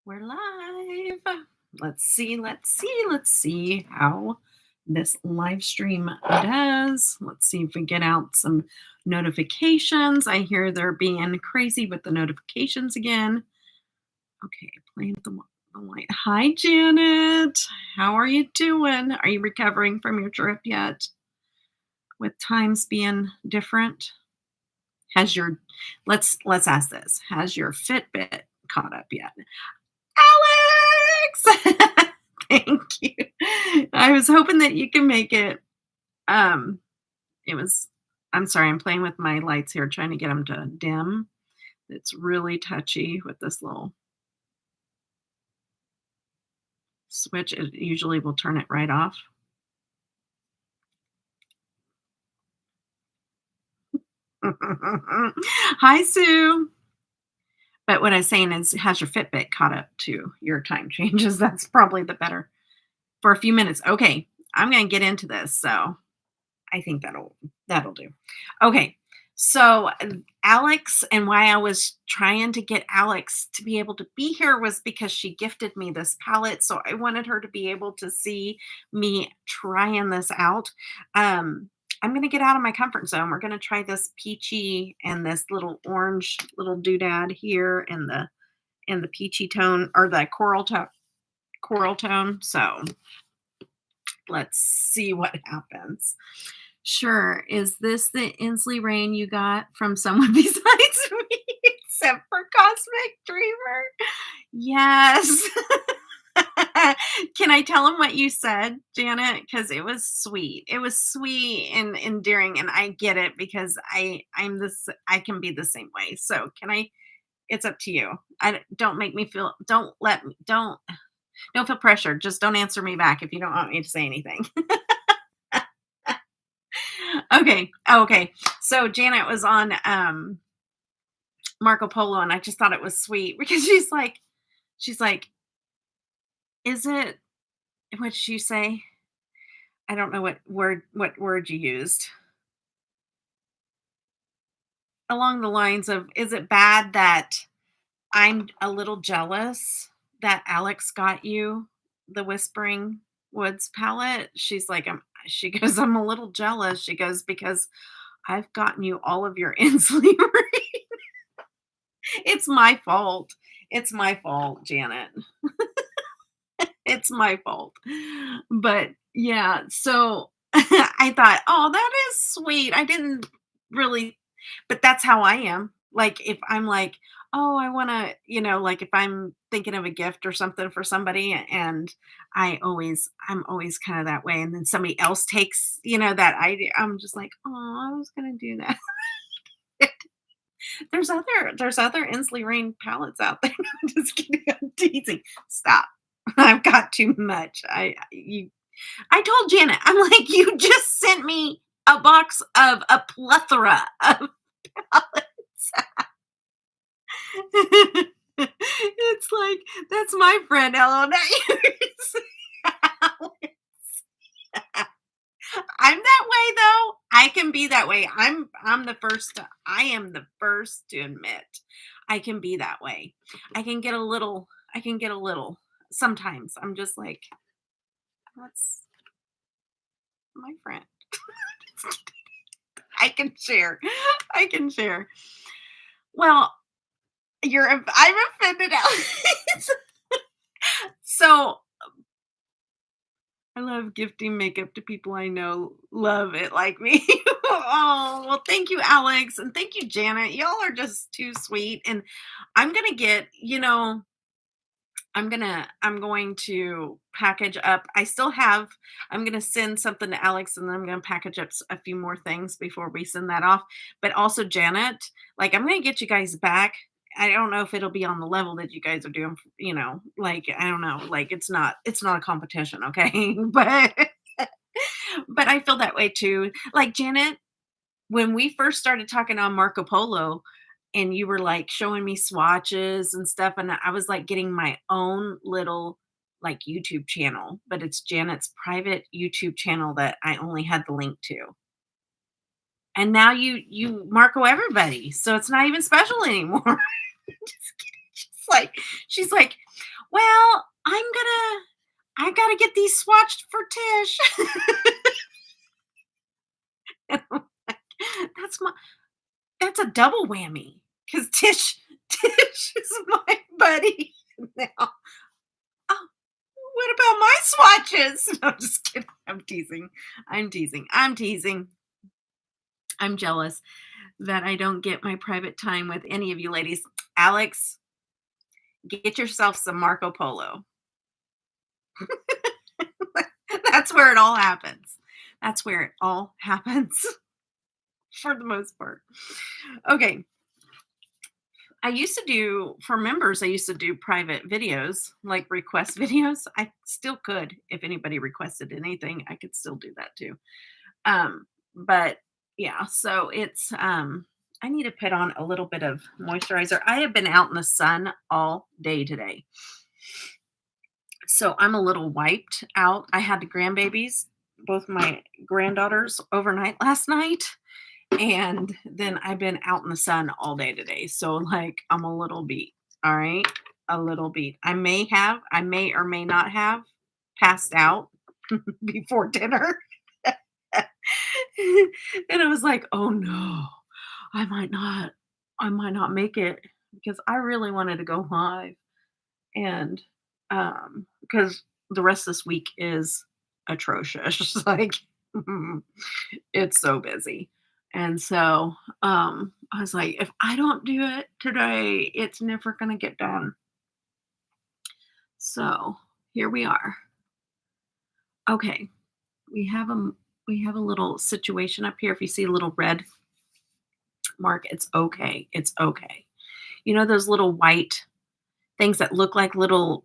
We're live. Let's see how this live stream does. Let's see if we get out some notifications. I hear they're being crazy with the notifications again. Okay, playing with the light. Hi, Janet. How are you doing? Are you recovering from your trip yet? With times being different? Let's ask this. Has your Fitbit caught up yet? Alex! Thank you. I was hoping that you can make it. Um, I'm sorry, I'm playing with my lights here, trying to get them to dim. It's really touchy with this little switch. It usually will turn it right off. Hi, Sue. But what I'm saying is, has your Fitbit caught up to your time changes? That's probably the better for a few minutes. Okay, I'm going to get into this. So I think that'll do. Okay. So Alex, and why I was trying to get Alex to be able to be here was because she gifted me this palette. So I wanted her to be able to see me trying this out. I'm going to get out of my comfort zone. We're going to try this peachy and this little orange little doodad here in the peachy tone or the coral tone. So let's see what happens. Sure. Is this the Ensley rain you got from someone besides me, except for Cosmic Dreamer? Yes. Can I tell him what you said, Janet? Because it was sweet. It was sweet and endearing, and I get it because I can be the same way. So can I? It's up to you. Don't make me feel. Don't feel pressured. Just don't answer me back if you don't want me to say anything. Okay. Okay. So Janet was on Marco Polo, and I just thought it was sweet because she's like, is it, what did you say? I don't know what word you used. Along the lines of, is it bad that I'm a little jealous that Alex got you the Whispering Woods palette? She's like, she goes, I'm a little jealous. She goes, because I've gotten you all of your Ensley. It's my fault. It's my fault, Janet. It's my fault. But yeah, so I thought, oh, that is sweet. I didn't really, but that's how I am. Like, if I'm like, oh, I want to, like if I'm thinking of a gift or something for somebody, and I'm always kind of that way. And then somebody else takes, that idea. I'm just like, oh, I was going to do that. There's other Ensley Rain palettes out there. I'm just kidding. I'm teasing. Stop. I've got too much. I told Janet, I'm like, you just sent me a box of a plethora of palettes. It's like, that's my friend, Ella, not yours. I'm that way though. I can be that way. I am the first to admit I can be that way. I can get a little sometimes. I'm just like, that's my friend. I can share. I can share. Well, I'm offended, Alex. So I love gifting makeup to people I know love it like me. Oh, well, thank you, Alex. And thank you, Janet. Y'all are just too sweet. And I'm going to get, I'm going to package up. I'm going to send something to Alex, and then I'm going to package up a few more things before we send that off. But also, Janet, like, I'm going to get you guys back. I don't know if it'll be on the level that you guys are doing, like, I don't know, like, it's not a competition. Okay. But I feel that way too. Like, Janet, when we first started talking on Marco Polo, and you were like showing me swatches and stuff, and I was like getting my own little like YouTube channel, but it's Janet's private YouTube channel that I only had the link to. And now you Marco everybody. So it's not even special anymore. Just kidding. She's like, Well, I gotta get these swatched for Tish. And I'm like, That's my that's a double whammy because Tish is my buddy now. Oh, what about my swatches? No, I'm just kidding. I'm teasing. I'm teasing. I'm teasing. I'm jealous that I don't get my private time with any of you ladies. Alex, get yourself some Marco Polo. That's where it all happens. That's where it all happens for the most part. Okay. I used to do for members, I used to do private videos, like request videos. I still could if anybody requested anything, I could still do that too. But yeah, so it's I need to put on a little bit of moisturizer. I have been out in the sun all day today. So I'm a little wiped out. I had the grandbabies, both my granddaughters overnight last night. And then I've been out in the sun all day today. So like I'm a little beat. All right. A little beat. I may or may not have passed out before dinner. And I was like, oh no, I might not, I might not make it because I really wanted to go live. And because the rest of this week is atrocious. Like it's so busy. And so I was like, if I don't do it today, it's never gonna get done. So here we are. Okay. We have a we have a little situation up here. If you see a little red mark, it's okay. It's okay. You know those little white things that look like little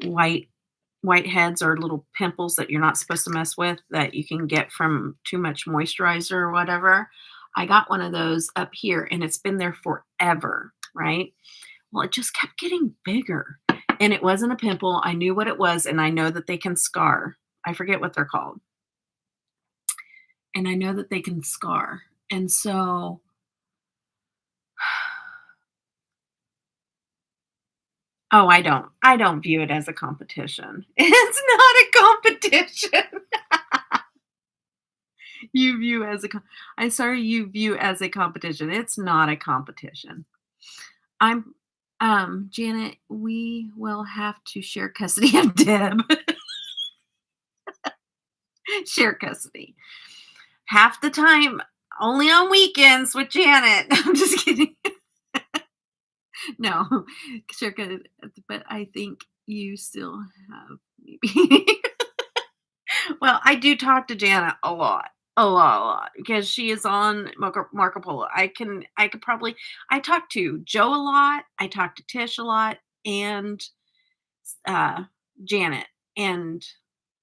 whiteheads or little pimples that you're not supposed to mess with that you can get from too much moisturizer or whatever. I got one of those up here and it's been there forever, right? Well, it just kept getting bigger. And it wasn't a pimple. I knew what it was and I know that they can scar. I forget what they're called. And I know that they can scar. And so oh, I don't view it as a competition. It's not a competition. You view as a I'm sorry you view as a competition. It's not a competition. I'm Janet, we will have to share custody of Deb. Share custody. Half the time, only on weekends with Janet. I'm just kidding. No, share custody, but I think you still have maybe. Well, I do talk to Jana a lot, because she is on Marco Polo. I could probably I talk to Joe a lot, I talk to Tish a lot, and uh, Janet and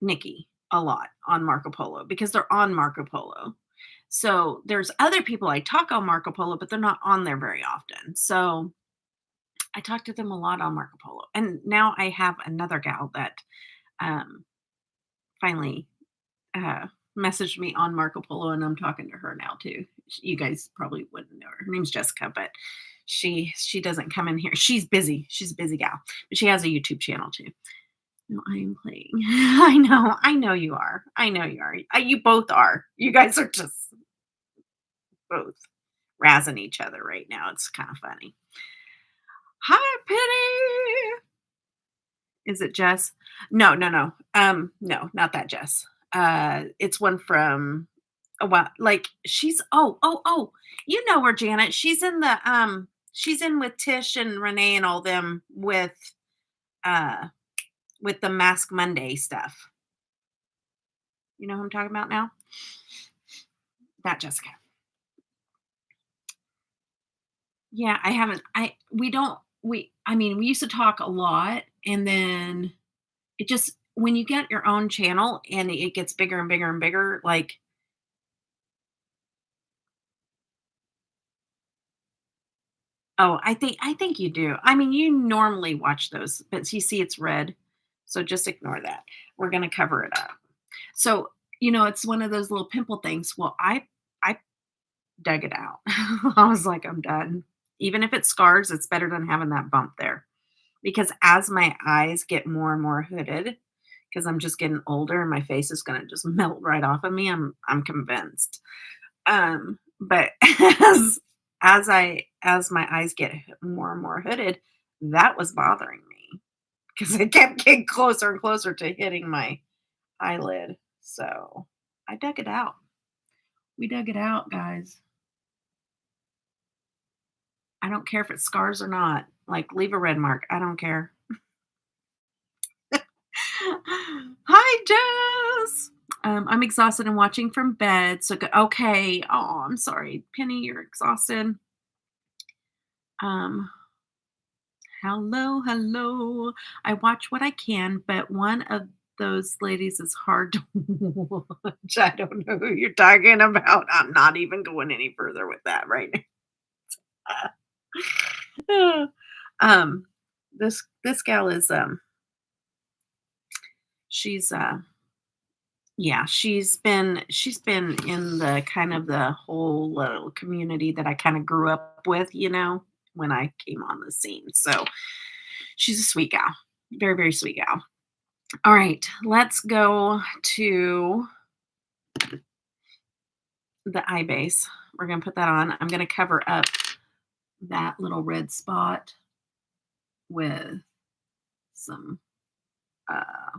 Nikki a lot on Marco Polo because they're on Marco Polo. So there's other people I talk on Marco Polo, but they're not on there very often. So I talk to them a lot on Marco Polo, and now I have another gal that um, finally uh, messaged me on Marco Polo, and I'm talking to her now too. You guys probably wouldn't know her. Her name's Jessica, but she doesn't come in here. She's busy. She's a busy gal, but she has a YouTube channel too. No, I am playing. I know you are. I know you are. You both are. You guys are just both razzing each other right now. It's kind of funny. Hi, Penny. Is it Jess? No, no, no. No, not that Jess. It's one from a while. Like she's you know her, Janet. She's in with Tish and Renee and all them uh with the Mask Monday stuff. You know who I'm talking about now? That Jessica. Yeah, I haven't I we don't we I mean, we used to talk a lot and then it just when you get your own channel and it gets bigger and bigger and bigger, like, oh, I think you do. I mean, you normally watch those, but you see it's red, so just ignore that. We're gonna cover it up. So, it's one of those little pimple things. Well, I dug it out. I was like, "I'm done." Even if it scars, it's better than having that bump there because as my eyes get more and more hooded, because I'm just getting older and my face is gonna just melt right off of me, I'm convinced. But as my eyes get more and more hooded, that was bothering me because it kept getting closer and closer to hitting my eyelid. So I dug it out. We dug it out, guys. I don't care if it scars or not. Like, leave a red mark. I don't care. Hi, Jess. I'm exhausted and watching from bed. So, okay. Oh, I'm sorry. Penny, you're exhausted. Um, hello, hello. I watch what I can, but one of those ladies is hard to watch. I don't know who you're talking about. I'm not even going any further with that right now. um, this gal is she's yeah, she's been in the kind of the whole little community that I kind of grew up with, when I came on the scene. So she's a sweet gal. Very, very sweet gal. All right, let's go to the eye base. We're gonna put that on. I'm gonna cover up that little red spot with some uh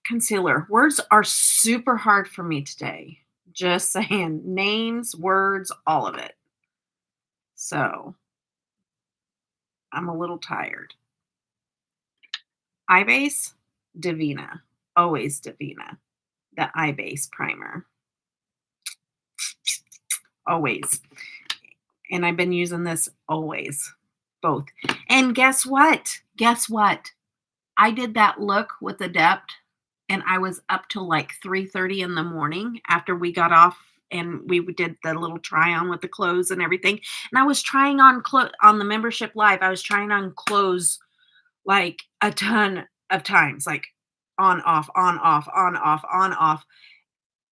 concealer. Words are super hard for me today. Just saying. Names, words, all of it. So I'm a little tired. Eye base, Devinah. Always Devinah. The eye base primer. Always. And I've been using this always. Both. And guess what? Guess what? I did that look with ADEPT and I was up till like 3:30 in the morning after we got off and we did the little try on with the clothes and everything. And I was trying on on the membership live. I was trying on clothes like a ton of times, like on off, on off, on off, on off.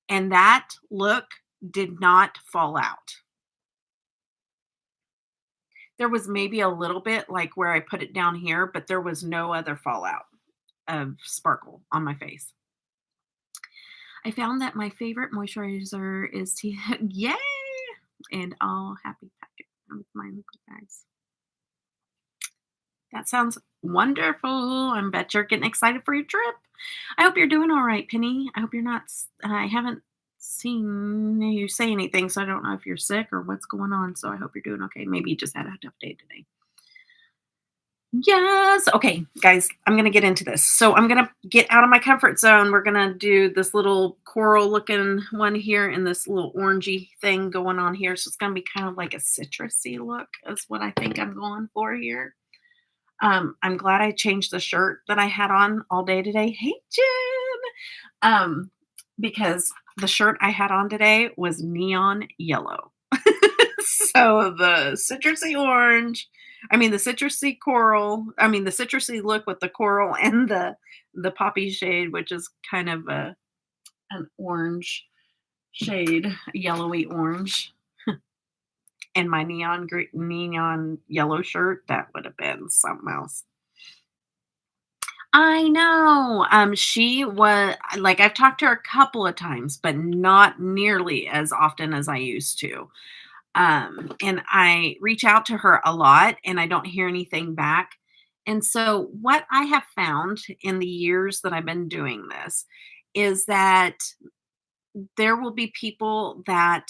And that look did not fall out. There was maybe a little bit like where I put it down here, but there was no other fallout of sparkle on my face. I found that my favorite moisturizer is yay! And all happy packet with my liquid bags. That sounds wonderful. I bet you're getting excited for your trip. I hope you're doing all right, Penny. I hope you're not. I haven't seen you say anything, so I don't know if you're sick or what's going on. So I hope you're doing okay. Maybe you just had a tough day today. Yes. Okay, guys, I'm going to get into this. So I'm going to get out of my comfort zone. We're going to do this little coral looking one here and this little orangey thing going on here. So it's going to be kind of like a citrusy look is what I think I'm going for here. I'm glad I changed the shirt that I had on all day today. Hey, Jen. Because the shirt I had on today was neon yellow. So the citrusy orange, the citrusy coral, the citrusy look with the coral and the poppy shade, which is kind of an orange shade, yellowy orange. And my neon yellow shirt, that would have been something else. I know. She was like I've talked to her a couple of times, but not nearly as often as I used to. And I reach out to her a lot and I don't hear anything back. And so what I have found in the years that I've been doing this is that there will be people that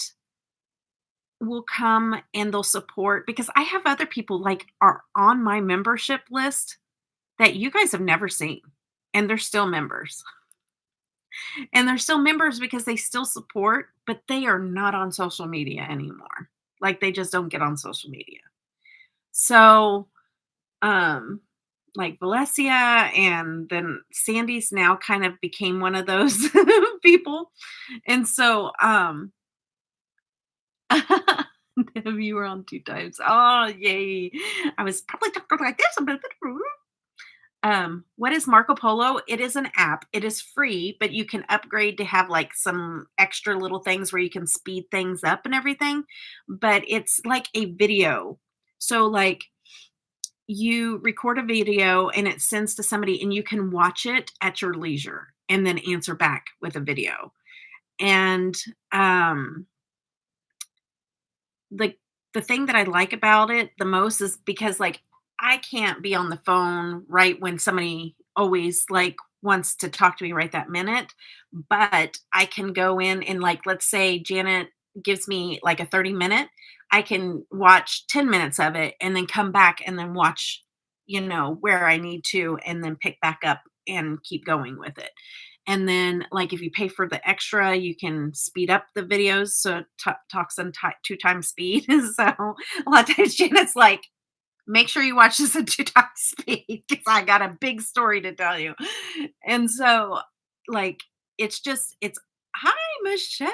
will come and they'll support because I have other people like are on my membership list that you guys have never seen and they're still members. And they're still members because they still support, but they are not on social media anymore. Like they just don't get on social media. So, um, like Valencia and then Sandy's now kind of became one of those people. And so, you were on 2 times. Oh, yay. I was probably talking like this. What is Marco Polo? It is an app. It is free, but you can upgrade to have like some extra little things where you can speed things up and everything. But it's like a video So, like, you record a video and it sends to somebody and you can watch it at your leisure and then answer back with a video. And, the the thing that I like about it the most is because, like, I can't be on the phone right when somebody always, like, wants to talk to me right that minute, but I can go in and, like, let's say Janet gives me, like, a 30-minute, I can watch 10 minutes of it and then come back and then watch, where I need to and then pick back up and keep going with it. And then, like, if you pay for the extra, you can speed up the videos so it talks in 2 times speed. So a lot of times Janet's like, make sure you watch this at 2 times speed because I got a big story to tell you. And so, like, it's hi, Michelle.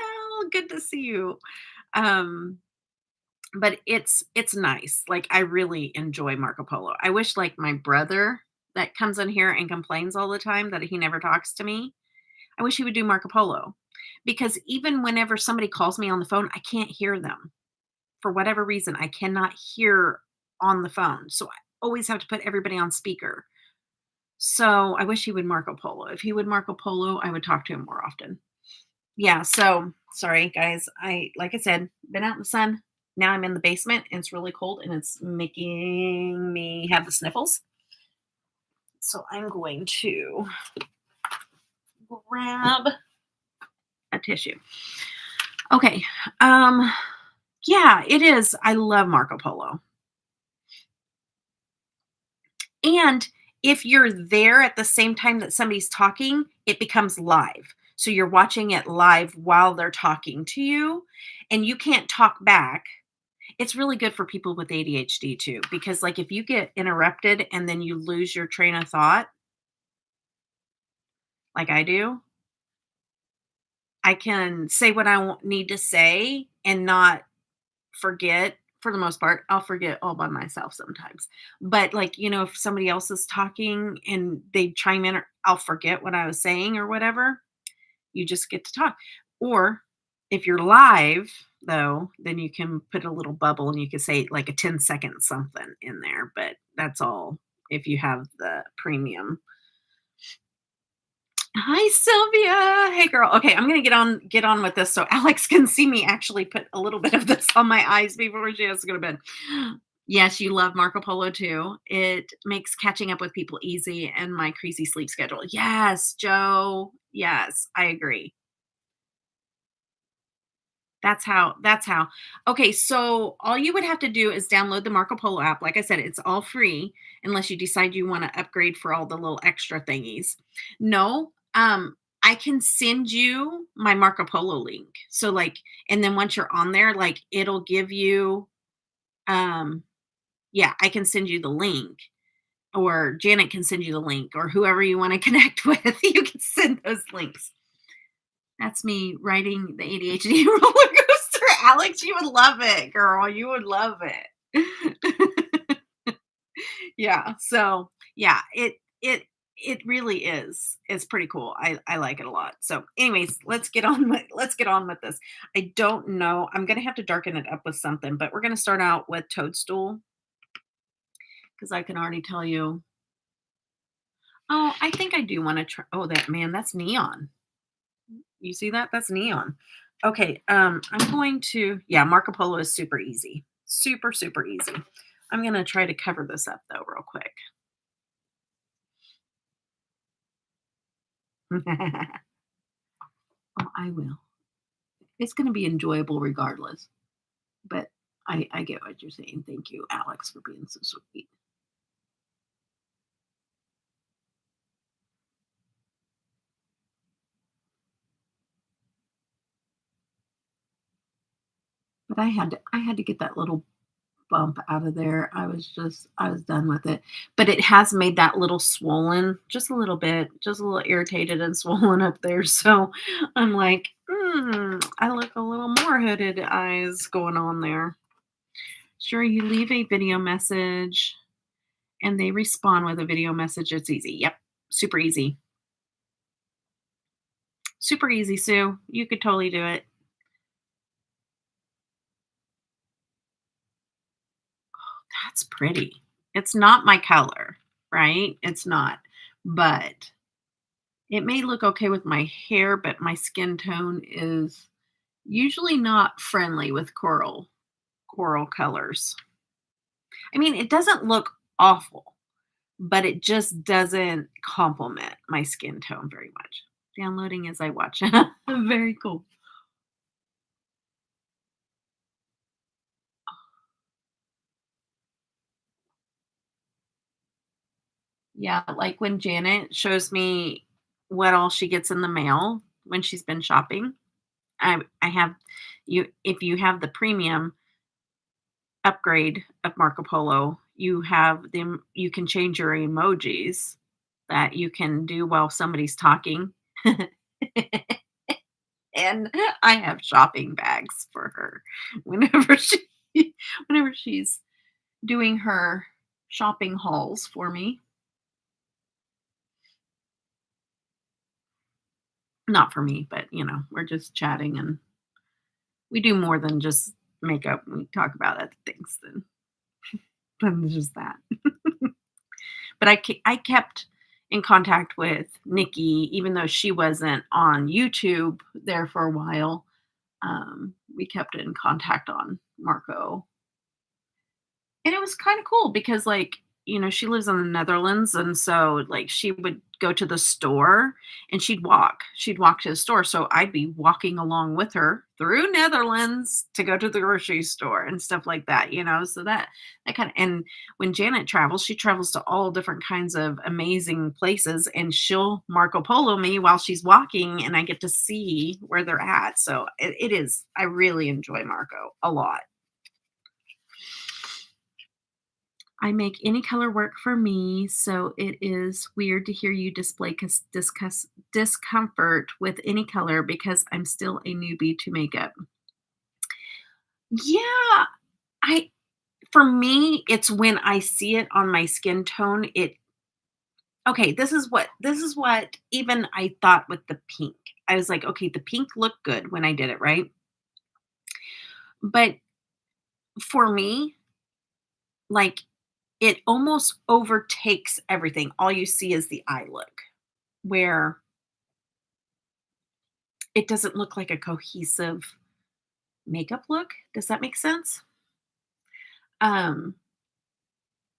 Good to see you. Um, but it's nice. Like, I really enjoy Marco Polo. I wish, like, my brother that comes in here and complains all the time that he never talks to me. I wish he would do Marco Polo because even whenever somebody calls me on the phone, I can't hear them. For whatever reason, I cannot hear on the phone. So I always have to put everybody on speaker. So I wish he would Marco Polo. If he would Marco Polo, I would talk to him more often. Yeah, so sorry guys. Like I said, been out in the sun. Now I'm in the basement and it's really cold and it's making me have the sniffles. So I'm going to grab a tissue. Okay. Yeah, it is. I love Marco Polo. And if you're there at the same time that somebody's talking, it becomes live. So you're watching it live while they're talking to you and you can't talk back. It's really good for people with ADHD too, because, like, if you get interrupted and then you lose your train of thought, like I do, I can say what I need to say and not forget. For the most part, I'll forget all by myself sometimes. But, like, if somebody else is talking and they chime in, or I'll forget what I was saying or whatever. You just get to talk. Or if you're live, though, then you can put a little bubble and you can say like a 10-second something in there. But that's all if you have the premium. Hi, Sylvia. Hey, girl. Okay, I'm gonna get on with this so Alex can see me actually put a little bit of this on my eyes before she has to go to bed. Yes, you love Marco Polo too. It makes catching up with people easy and my crazy sleep schedule. Yes, Joe. Yes, I agree. That's how. Okay, so all you would have to do is download the Marco Polo app. Like I said, it's all free unless you decide you want to upgrade for all the little extra thingies. No, I can send you my Marco Polo link. So, like, and then once you're on there, like, it'll give you um yeah, I can send you the link, or Janet can send you the link, or whoever you want to connect with, you can send those links. That's me riding the ADHD roller coaster. Alex, you would love it, girl. You would love it. Yeah. So yeah, it really is. It's pretty cool. I like it a lot. So, anyways, let's get on with this. I don't know. I'm gonna have to darken it up with something, but we're gonna start out with Toadstool because I can already tell you. Oh, I think I do want to try. Oh, that's neon. You see that? That's neon. Okay, I'm going to, yeah, Marco Polo is super easy. Super, super easy. I'm gonna try to cover this up though, real quick. Oh, I will. It's gonna be enjoyable regardless. But I get what you're saying. Thank you, Alex, for being so sweet. But I had to get that little bump out of there. I was done with it. But it has made that little swollen, just a little bit, just a little irritated and swollen up there. So I'm like, I look a little more hooded eyes going on there. Sure, you leave a video message and they respond with a video message. It's easy. Yep. Super easy. Super easy, Sue. You could totally do it. that's pretty. It's not my color, right? It's not. But it may look okay with my hair, but my skin tone is usually not friendly with coral colors. I mean, it doesn't look awful, but it just doesn't complement my skin tone very much. Downloading as I watch. Very cool. Yeah, like when Janet shows me what all she gets in the mail when she's been shopping. I have you if you have the premium upgrade of Marco Polo, you have them you can change your emojis that you can do while somebody's talking. And I have shopping bags for her whenever she whenever she's doing her shopping hauls for me. Not for me, but we're just chatting and we do more than just makeup. We talk about other things than just that. But I kept in contact with Nikki, even though she wasn't on YouTube there for a while. We kept in contact on Marco. And it was kinda cool because, like, she lives in the Netherlands, and so, like, she would go to the store, and She'd walk to the store, so I'd be walking along with her through Netherlands to go to the grocery store and stuff like that. So that kinda and when Janet travels, she travels to all different kinds of amazing places, and she'll Marco Polo me while she's walking, and I get to see where they're at, so it is I really enjoy Marco a lot. I make any color work for me, so it is weird to hear you display discomfort with any color because I'm still a newbie to makeup. Yeah, I for me, it's when I see it on my skin tone, it okay, this is what even I thought with the pink. I was like, okay, the pink looked good when I did it, right? But for me, like it almost overtakes everything. All you see is the eye look, where it doesn't look like a cohesive makeup look. Does that make sense? Um,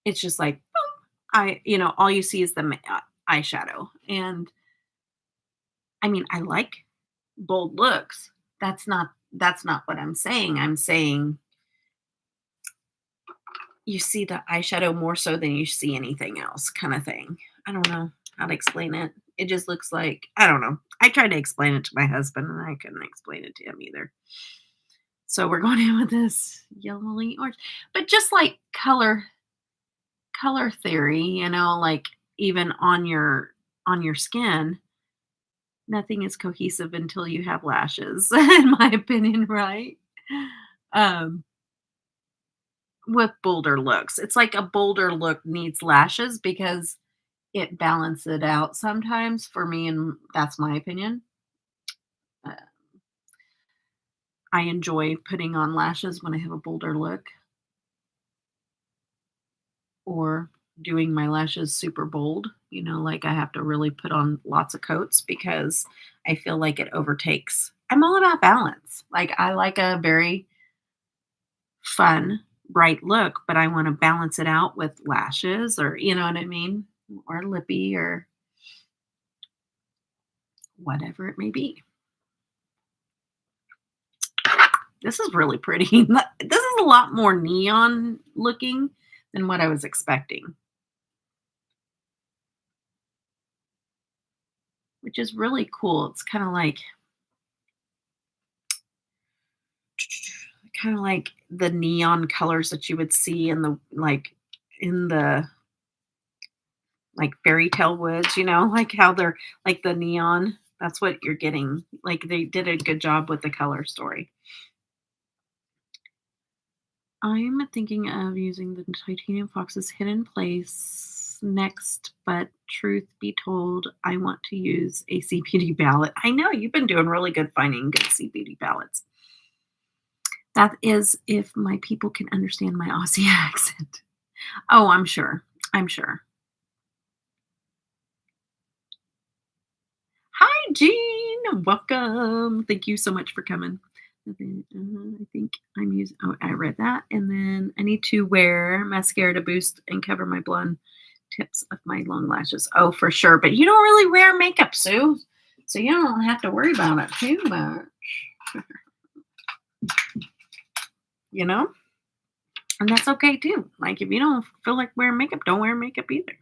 it's just like, boom, all you see is the eyeshadow. And I mean, I like bold looks. That's not what I'm saying. I'm saying you see the eyeshadow more so than you see anything else, kind of thing. I don't know how to explain it. It just looks like I don't know. I tried to explain it to my husband and I couldn't explain it to him either. So we're going in with this yellowy orange. But just like color theory, like even on your skin, nothing is cohesive until you have lashes, in my opinion, right? Um, with bolder looks. It's like a bolder look needs lashes because it balances it out sometimes for me, and that's my opinion. Uh, I enjoy putting on lashes when I have a bolder look or doing my lashes super bold, like I have to really put on lots of coats because I feel like it overtakes. I'm all about balance. Like I like a very fun, bright look, but I want to balance it out with lashes or you know what I mean? Or lippy or whatever it may be. This is really pretty. This is a lot more neon looking than what I was expecting, which is really cool. It's kind of like the neon colors that you would see in the like fairy tale woods, like how they're like the neon. That's what you're getting. Like they did a good job with the color story. I'm thinking of using the Titanium Fox's Hidden Place next, but truth be told, I want to use a CPD palette. I know you've been doing really good finding good CPD palettes. That is if my people can understand my Aussie accent. Oh, I'm sure. I'm sure. Hi, Jean. Welcome. Thank you so much for coming. And then, I think I'm using, oh, I read that. And then I need to wear mascara to boost and cover my blonde tips of my long lashes. Oh, for sure. But you don't really wear makeup, Sue. So you don't have to worry about it too much, you know? And that's okay too. Like if you don't feel like wearing makeup, don't wear makeup either.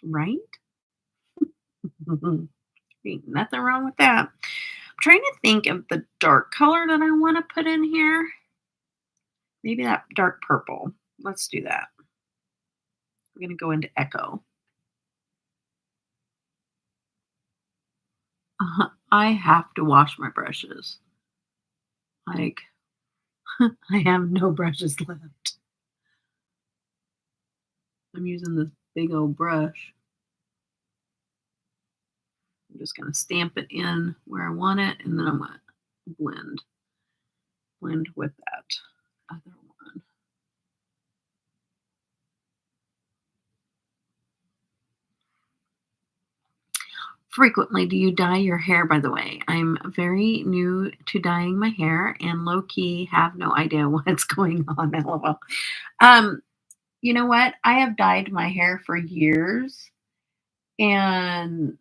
Right? Ain't nothing wrong with that. I'm trying to think of the dark color that I want to put in here. Maybe that dark purple. Let's do that. I'm going to go into Echo. I have to wash my brushes. Like, I have no brushes left. I'm using this big old brush. I'm just going to stamp it in where I want it, and then I'm going to blend with that other one. Frequently, do you dye your hair, by the way? I'm very new to dyeing my hair and low key have no idea what's going on. LOL. Um, you know what? I have dyed my hair for years, and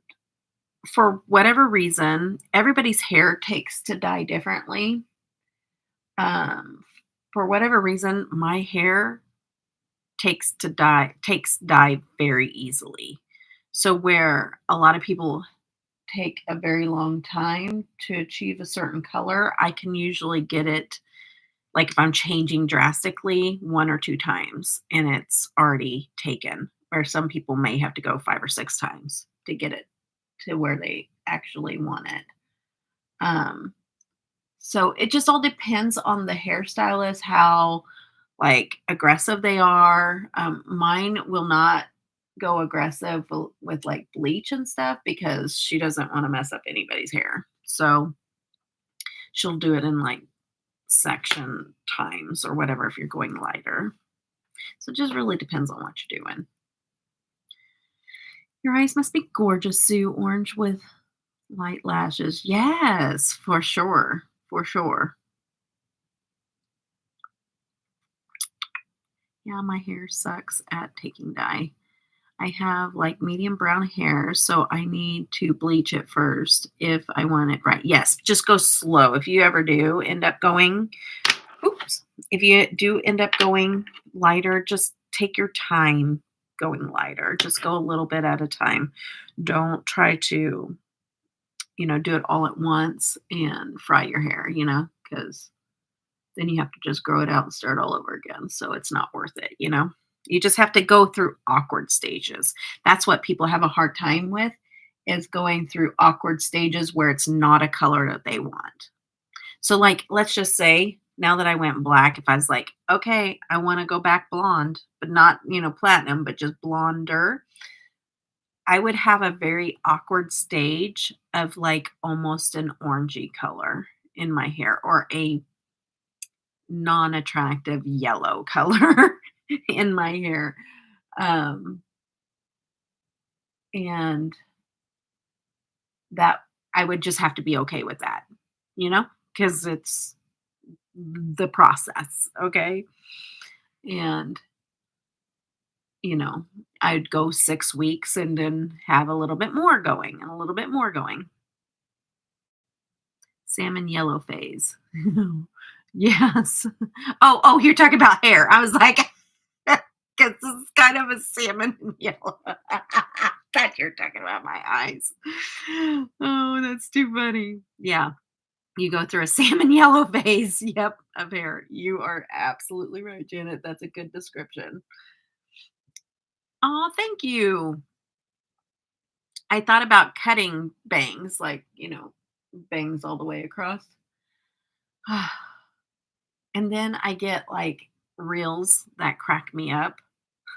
for whatever reason, everybody's hair takes to dye differently. Um, for whatever reason, my hair takes dye very easily. So where a lot of people take a very long time to achieve a certain color, I can usually get it like if I'm changing drastically 1 or 2 times and it's already taken, where some people may have to go 5 or 6 times to get it to where they actually want it. Um, so it just all depends on the hairstylist, how like aggressive they are. Mine will not go aggressive with like bleach and stuff because she doesn't want to mess up anybody's hair. So she'll do it in like section times or whatever if you're going lighter. So it just really depends on what you're doing. Your eyes must be gorgeous, Sue. Orange with light lashes. Yes, for sure. For sure. Yeah, my hair sucks at taking dye. I have like medium brown hair, so I need to bleach it first if I want it right. Yes, just go slow. If you ever do end up going, oops, if you do end up going lighter, just take your time going lighter. Just go a little bit at a time. Don't try to, do it all at once and fry your hair, because then you have to just grow it out and start all over again. So it's not worth it. You just have to go through awkward stages. That's what people have a hard time with is going through awkward stages where it's not a color that they want. So like, let's just say now that I went black, if I was like, okay, I want to go back blonde, but not, platinum, but just blonder, I would have a very awkward stage of like almost an orangey color in my hair or a non-attractive yellow color in my hair. Um, and that I would just have to be okay with that, because it's the process. Okay. And, you know, I'd go 6 weeks and then have a little bit more going and a little bit more going. Salmon yellow phase. Yes. Oh, you're talking about hair. I was like, because this is kind of a salmon yellow. Thought you're talking about my eyes. Oh, that's too funny. Yeah. You go through a salmon yellow phase. Yep. Of hair. You are absolutely right, Janet. That's a good description. Oh, thank you. I thought about cutting bangs, like, bangs all the way across. And then I get like reels that crack me up.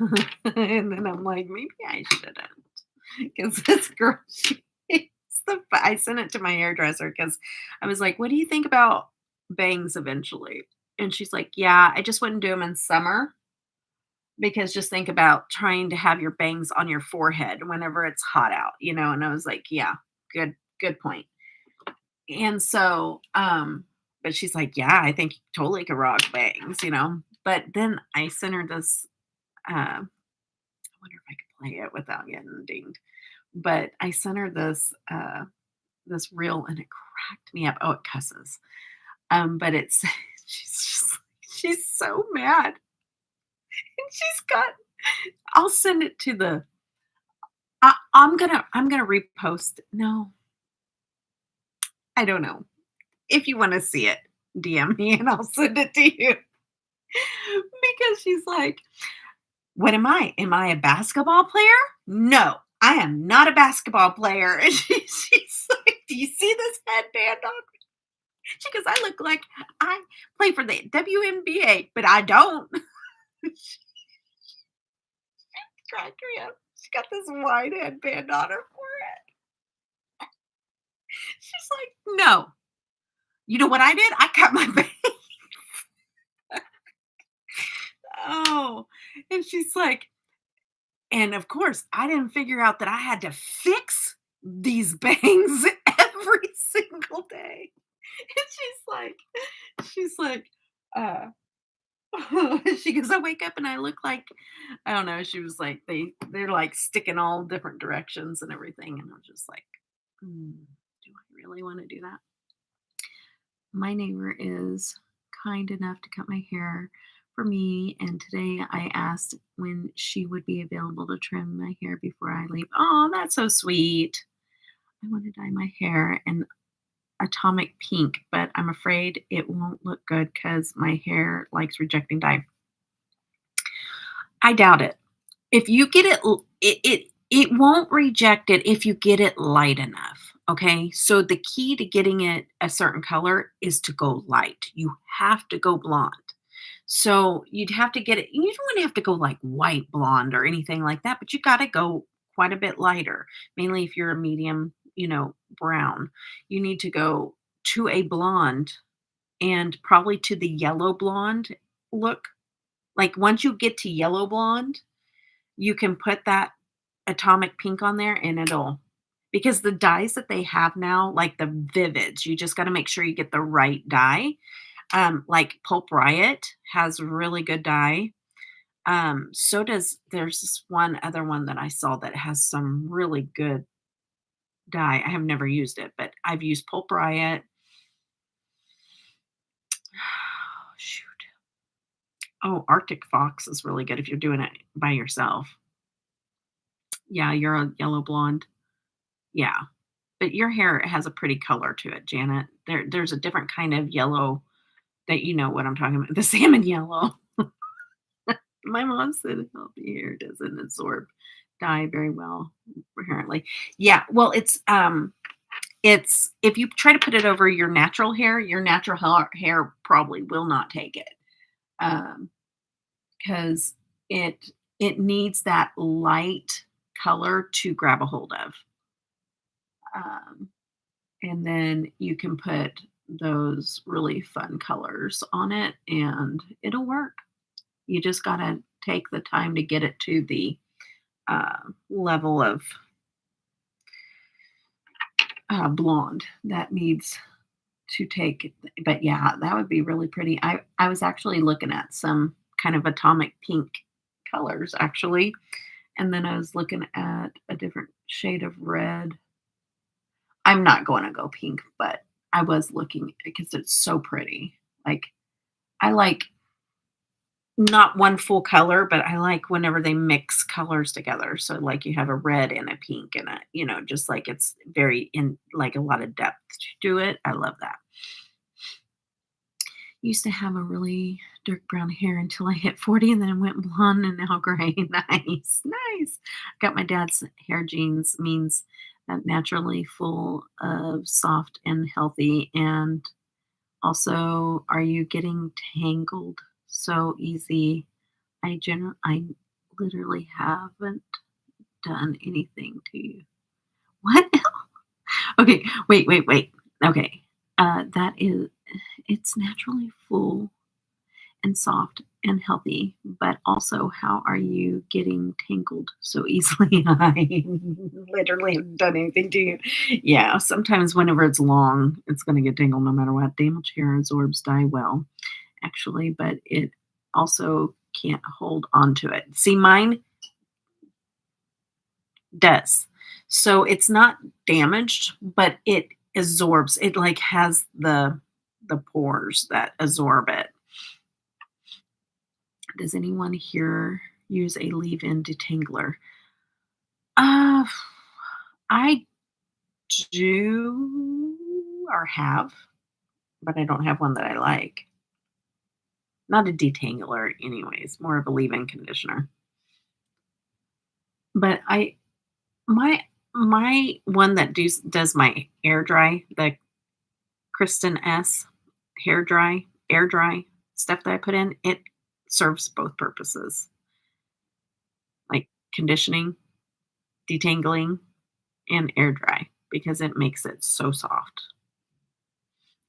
And then I'm like, maybe I shouldn't. Because this girl, I sent it to my hairdresser because I was like, what do you think about bangs eventually? And she's like, yeah, I just wouldn't do them in summer. because just think about trying to have your bangs on your forehead whenever it's hot out, and I was like, "Yeah, good point." And so, but she's like, "Yeah, I think you totally could rock bangs." But then I sent her this, I wonder if I could play it without getting dinged, but I sent her this reel and it cracked me up. Oh, it cusses. But it's she's so mad. She's got I'll send it to the I'm gonna repost. No, I don't know. If you wanna see it, DM me and I'll send it to you. Because she's like, "What am I? Am I a basketball player? No, I am not a basketball player." And she's like, "Do you see this headband on?" She goes, "I look like I play for the WNBA, but I don't." She cracked me up. She got this white headband on her forehead. She's like, "No. You know what I did? I cut my bangs." Oh, and she's like, and of course, I didn't figure out that I had to fix these bangs every single day. And she's like, uh, she goes, "I wake up and I look like," I don't know. She was like, they're like sticking all different directions and everything. And I'm just like, do I really want to do that? My neighbor is kind enough to cut my hair for me, and today I asked when she would be available to trim my hair before I leave. Oh, that's so sweet. I want to dye my hair an atomic pink, but I'm afraid it won't look good because my hair likes rejecting dye. I doubt it. If you get it won't reject it if you get it light enough, okay? So the key to getting it a certain color is to go light. You have to go blonde. So you'd have to get it, you don't wanna have to go like white blonde or anything like that, but you gotta go quite a bit lighter, mainly if you're a medium, brown. You need to go to a blonde and probably to the yellow blonde look. Like once you get to yellow blonde, you can put that atomic pink on there and it'll, because the dyes that they have now, like the vivids, you just got to make sure you get the right dye. Like Pulp Riot has really good dye. So does, there's this one other one that I saw that has some really good dye. I have never used it, but I've used Pulp Riot. Shoot. Oh, Arctic Fox is really good if you're doing it by yourself. Yeah, you're a yellow blonde. Yeah. But your hair has a pretty color to it, Janet. There's a different kind of yellow that you know what I'm talking about, the salmon yellow. My mom said healthy hair doesn't absorb dye very well, apparently. Yeah, well, it's if you try to put it over your natural hair probably will not take it. Because it it needs that light color to grab a hold of. Um, and then you can put those really fun colors on it and it'll work. You just got to take the time to get it to the level of blonde that needs to take. But yeah, that would be really pretty. I was actually looking at some kind of atomic pink colors actually, and then I was looking at a different shade of red. I'm not going to go pink, but I was looking because it's so pretty. Like I like not one full color, but I like whenever they mix colors together. So like you have a red and a pink and just like it's very in like a lot of depth to it. I love that. Used to have a really dark brown hair until I hit 40 and then it went blonde and now gray. Nice. Nice. Got my dad's hair genes means that naturally full of soft and healthy. And also, are you getting tangled so easy? I literally haven't done anything to you. What? Okay, wait. Okay. That is, it's naturally full and soft and healthy, but also how are you getting tangled so easily? I literally haven't done anything to you. Yeah, sometimes whenever it's long, it's going to get tangled no matter what. Damaged hair absorbs dye well, actually, but it also can't hold on to it. See, mine does. So it's not damaged, but it absorbs. It like has the pores that absorb it. Does anyone here use a leave-in detangler? Uh, I do or have, but I don't have one that I like. Not a detangler, anyways, more of a leave-in conditioner. But my one that does my air dry, the Kristen S air dry stuff that I put in, it serves both purposes, like conditioning, detangling, and air dry because it makes it so soft.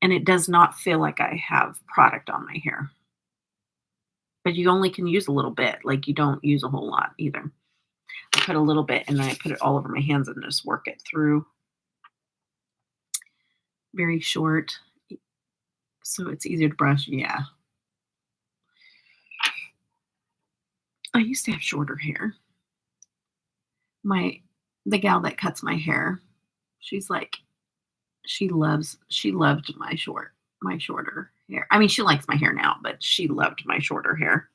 And it does not feel like I have product on my hair. But you only can use a little bit, like you don't use a whole lot either. I put a little bit and then I put it all over my hands and just work it through. Very short, so it's easier to brush. Yeah. I used to have shorter hair. The gal that cuts my hair, she's like, she loved my shorter hair. I mean, she likes my hair now, but she loved my shorter hair.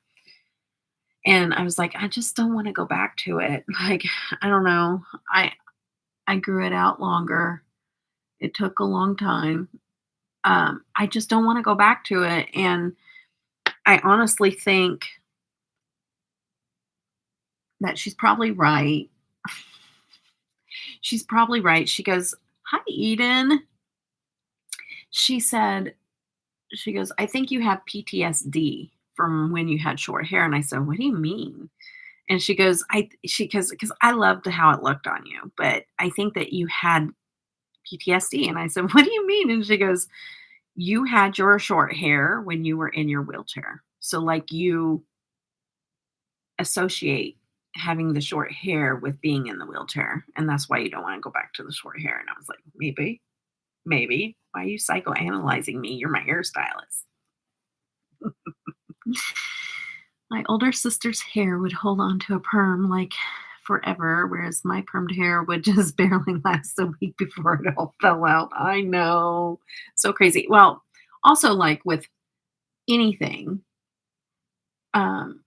And I was like, I just don't want to go back to it. Like, I don't know. I grew it out longer. It took a long time. I just don't want to go back to it. And I honestly think that she's probably right. She's probably right. She goes, "Hi, Eden." She said, she goes, "I think you have PTSD from when you had short hair." And I said, "What do you mean?" And she goes, because I loved how it looked on you, but I think that you had PTSD. And I said, "What do you mean?" And she goes, "You had your short hair when you were in your wheelchair. So like you associate having the short hair with being in the wheelchair. And that's why you don't want to go back to the short hair." And I was like, maybe. Why are you psychoanalyzing me? You're my hairstylist. My older sister's hair would hold on to a perm like forever, whereas my permed hair would just barely last a week before it all fell out. I know. So crazy. Well, also like with anything, um,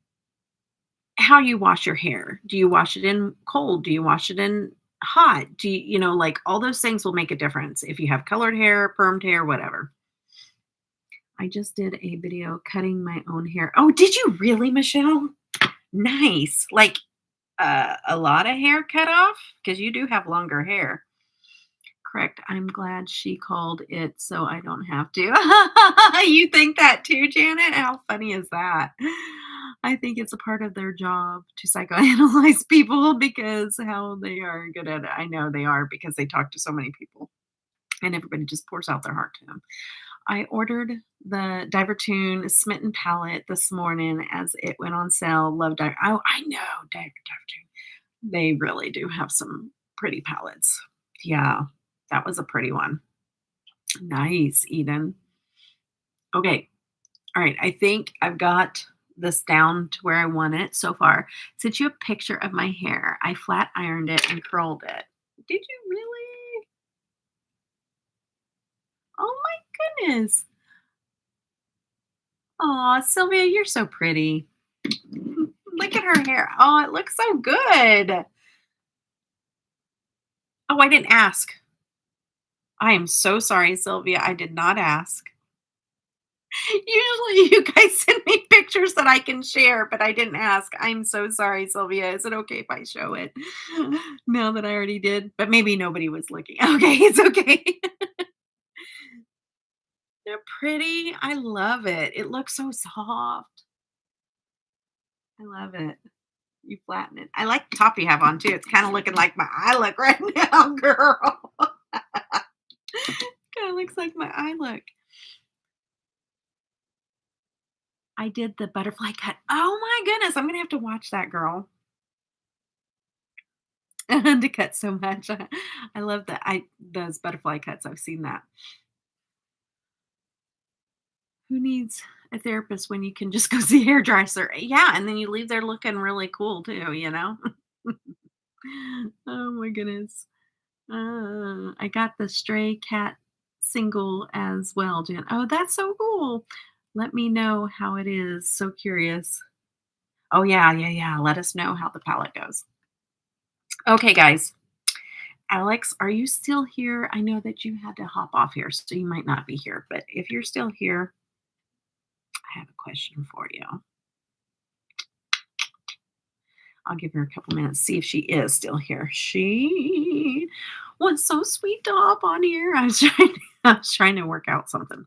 how you wash your hair. Do you wash it in cold? Do you wash it in hot? Do you, like all those things will make a difference if you have colored hair, permed hair, whatever. I just did a video cutting my own hair. Oh, did you really, Michelle? Nice. Like a lot of hair cut off? Because you do have longer hair. Correct. I'm glad she called it so I don't have to. You think that too, Janet? How funny is that? I think it's a part of their job to psychoanalyze people because how they are good at it. I know they are because they talk to so many people and everybody just pours out their heart to them. I ordered the Debutawn Smitten palette this morning as it went on sale. Love Debutawn. Oh, I know Debutawn. They really do have some pretty palettes. Yeah, that was a pretty one. Nice, Eden. Okay. All right. I think I've got this down to where I want it so far. Sent you a picture of my hair. I flat ironed it and curled it. Did you really? Oh my goodness. Aw, Sylvia, you're so pretty. Look at her hair. Oh, it looks so good. Oh, I didn't ask. I am so sorry, Sylvia. I did not ask. Usually you guys send me pictures that I can share, but I didn't ask. I'm so sorry, Sylvia. Is it okay if I show it? Now that I already did, but maybe nobody was looking. Okay, it's okay. They're pretty. I love it. It looks so soft. I love it. You flatten it. I like the top you have on too. It's kind of looking like my eye look right now, girl. Kind of looks like my eye look. I did the butterfly cut. Oh my goodness, I'm gonna have to watch that, girl. To cut so much. I love that. I those butterfly cuts. I've seen that. Who needs a therapist when you can just go see a hairdresser? Yeah, and then you leave there looking really cool too, you know? Oh my goodness. I got the Stray Cat single as well, Jen. Oh, that's so cool. Let me know how it is. So curious. Oh, yeah, yeah, yeah. Let us know how the palette goes. Okay, guys. Alex, are you still here? I know that you had to hop off here, so you might not be here. But if you're still here, I have a question for you. I'll give her a couple minutes, see if she is still here. She was so sweet to hop on here. I was trying to work out something.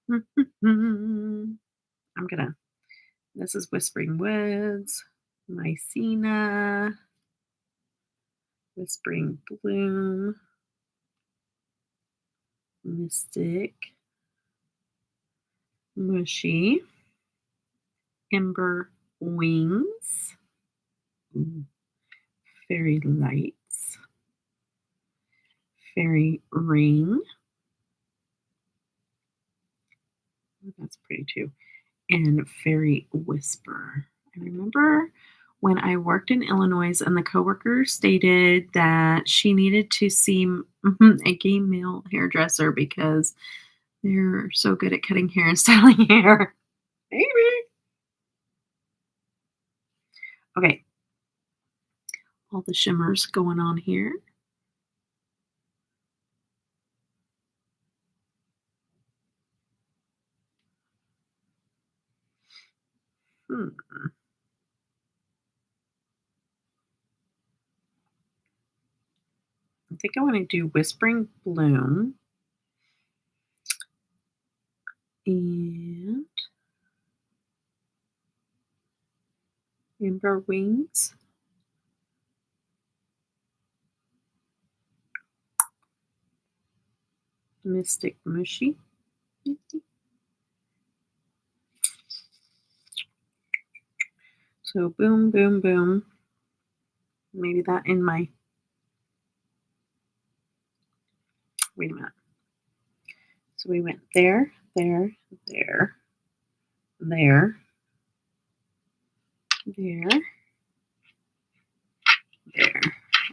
I'm gonna. This is Whispering Woods, Mycena, Whispering Bloom, Mystic, Mushy, Ember Wings, Fairy Lights, Fairy Ring. Oh, that's pretty too. And Fairy Whisper. I remember when I worked in Illinois and the coworker stated that she needed to see a gay male hairdresser because they're so good at cutting hair and styling hair. Maybe. Okay. All the shimmers going on here. Hmm. I think I want to do Whispering Bloom and Ember Wings. Mystic Mushy. So boom, boom, boom. Maybe that in my. Wait a minute. So we went there, there, there, there, there, there,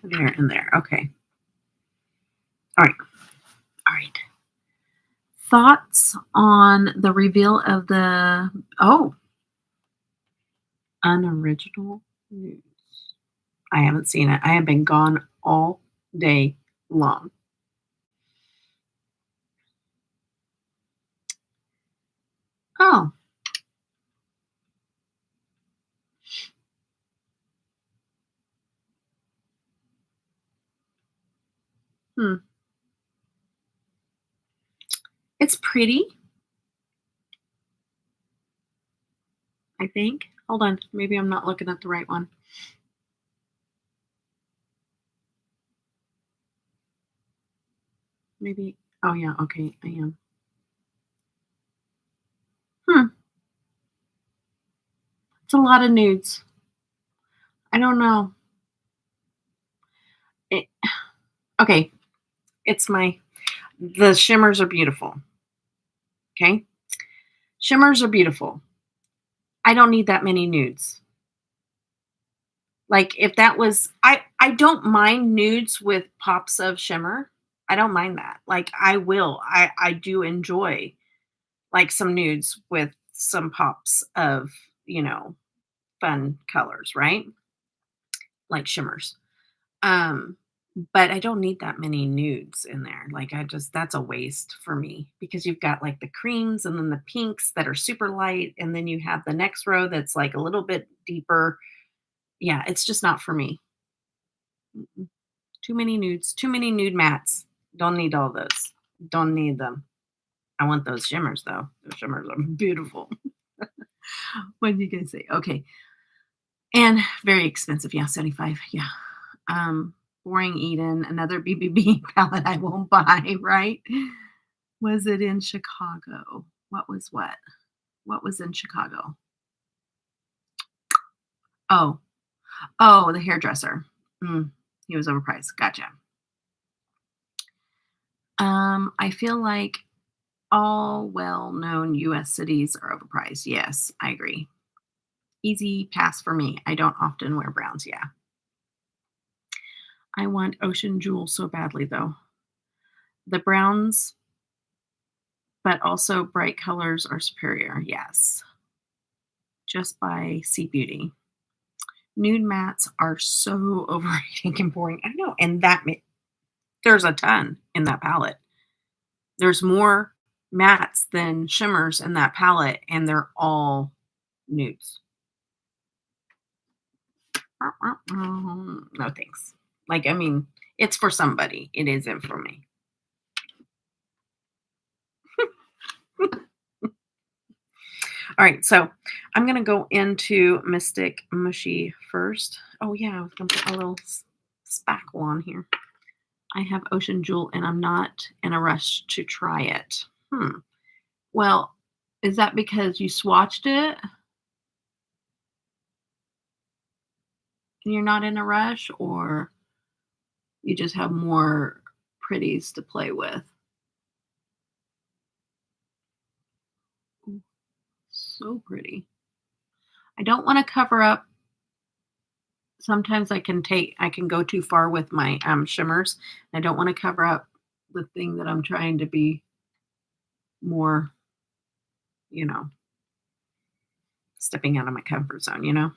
there, and there. Okay. All right. All right. Thoughts on the reveal of the unoriginal news? I haven't seen it. I have been gone all day long. Oh. Hmm. It's pretty, I think. Hold on. Maybe I'm not looking at the right one. Maybe. Oh, yeah. Okay. I am. Hmm. It's a lot of nudes. I don't know. It, okay. The shimmers are beautiful. Okay. Shimmers are beautiful. I don't need that many nudes. Like if that was, I don't mind nudes with pops of shimmer. I don't mind that. Like I do enjoy like some nudes with some pops of, you know, fun colors, right? Like shimmers. Um, but I don't need that many nudes in there. Like that's a waste for me because you've got like the creams and then the pinks that are super light, and then you have the next row that's like a little bit deeper. Yeah, it's just not for me. Mm-mm. Too many nudes, too many nude mats. Don't need all those. Don't need them. I want those shimmers though. Those shimmers are beautiful. What do you guys say? Okay. And very expensive. Yeah, 75. Yeah. Boring Eden, another BBB palette I won't buy, right? Was it in Chicago? What was what? What was in Chicago? Oh, oh, the hairdresser. Mm, he was overpriced. Gotcha. I feel like all well-known US cities are overpriced. Yes, I agree. Easy pass for me. I don't often wear browns. Yeah. I want ocean jewel so badly though. The browns, but also bright colors are superior. Yes. Just by Sea Beauty. Nude mattes are so overrated and boring. I know. And there's a ton in that palette. There's more mattes than shimmers in that palette, and they're all nudes. No thanks. Like, I mean, it's for somebody. It isn't for me. All right, so I'm gonna go into Mystic Mushy first. Oh yeah, I was gonna put a little spackle on here. I have Ocean Jewel, and I'm not in a rush to try it. Well, is that because you swatched it and you're not in a rush, or you just have more pretties to play with? Ooh, so pretty. I don't want to cover up. Sometimes I can go too far with my shimmers. I don't want to cover up the thing that I'm trying to be more, you know, stepping out of my comfort zone, you know?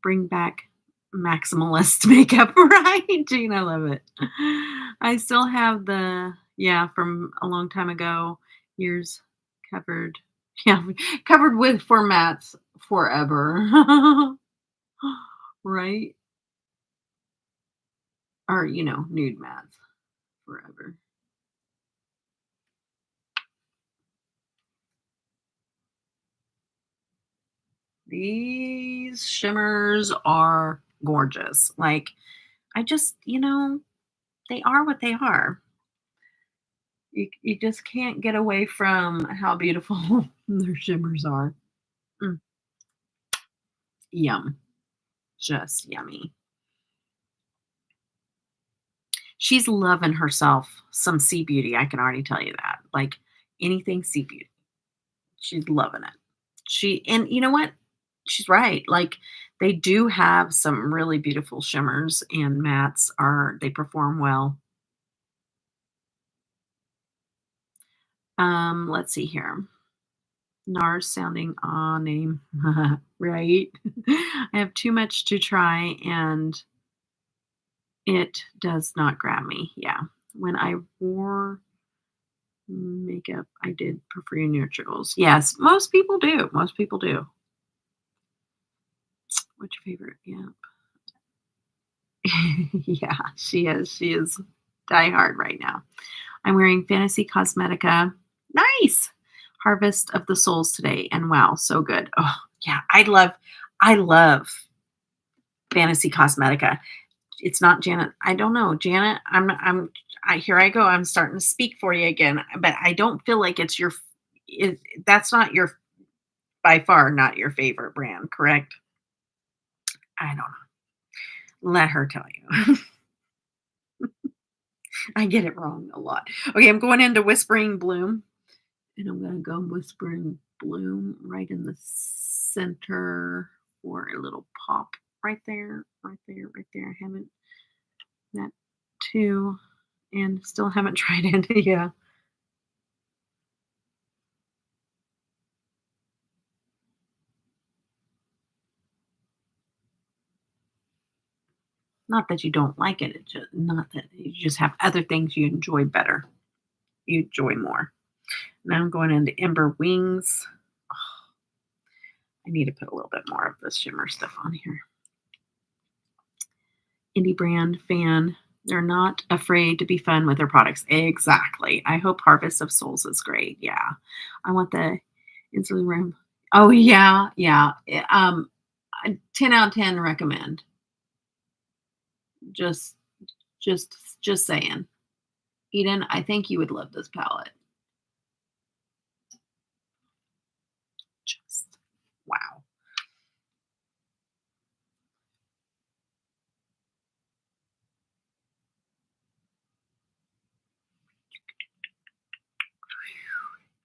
Bring back maximalist makeup, right? Gene, I love it. I still have yeah, from a long time ago, years covered, yeah, covered with formats forever, right? Or, nude mats forever. These shimmers are gorgeous. Like, I just, they are what they are. You just can't get away from how beautiful their shimmers are. Mm, yum. Just yummy. She's loving herself some Sea Beauty, I can already tell you that. Like, anything Sea Beauty. She's loving it. And you know what? She's right. Like, they do have some really beautiful shimmers, and mattes they perform well. Let's see here. NARS sounding name. Right? I have too much to try, and it does not grab me. Yeah. When I wore makeup, I did prefer neutrals. Yes, most people do. Most people do. What's your favorite? Yeah. Yeah, she is. She is die hard right now. I'm wearing Fantasy Cosmetica. Nice. Harvest of the Souls today. And wow, so good. Oh, yeah. I love Fantasy Cosmetica. It's not Janet. I don't know. Janet, here I go. I'm starting to speak for you again, but I don't feel like that's not by far not your favorite brand, correct? I don't know. Let her tell you. I get it wrong a lot. Okay, I'm going into Whispering Bloom, and I'm going to go Whispering Bloom right in the center for a little pop right there, right there, right there. I haven't that too, and still haven't tried it. Yeah. Not that you don't like it. It's just not that you just have other things you enjoy better. You enjoy more. Now I'm going into Ember Wings. I need to put a little bit more of this shimmer stuff on here. Indie brand fan. They're not afraid to be fun with their products. Exactly. I hope Harvest of Souls is great. Yeah. I want the Ensley room. Oh yeah, yeah. 10 out of 10 recommend. Just just saying. Eden, I think you would love this palette. Just wow.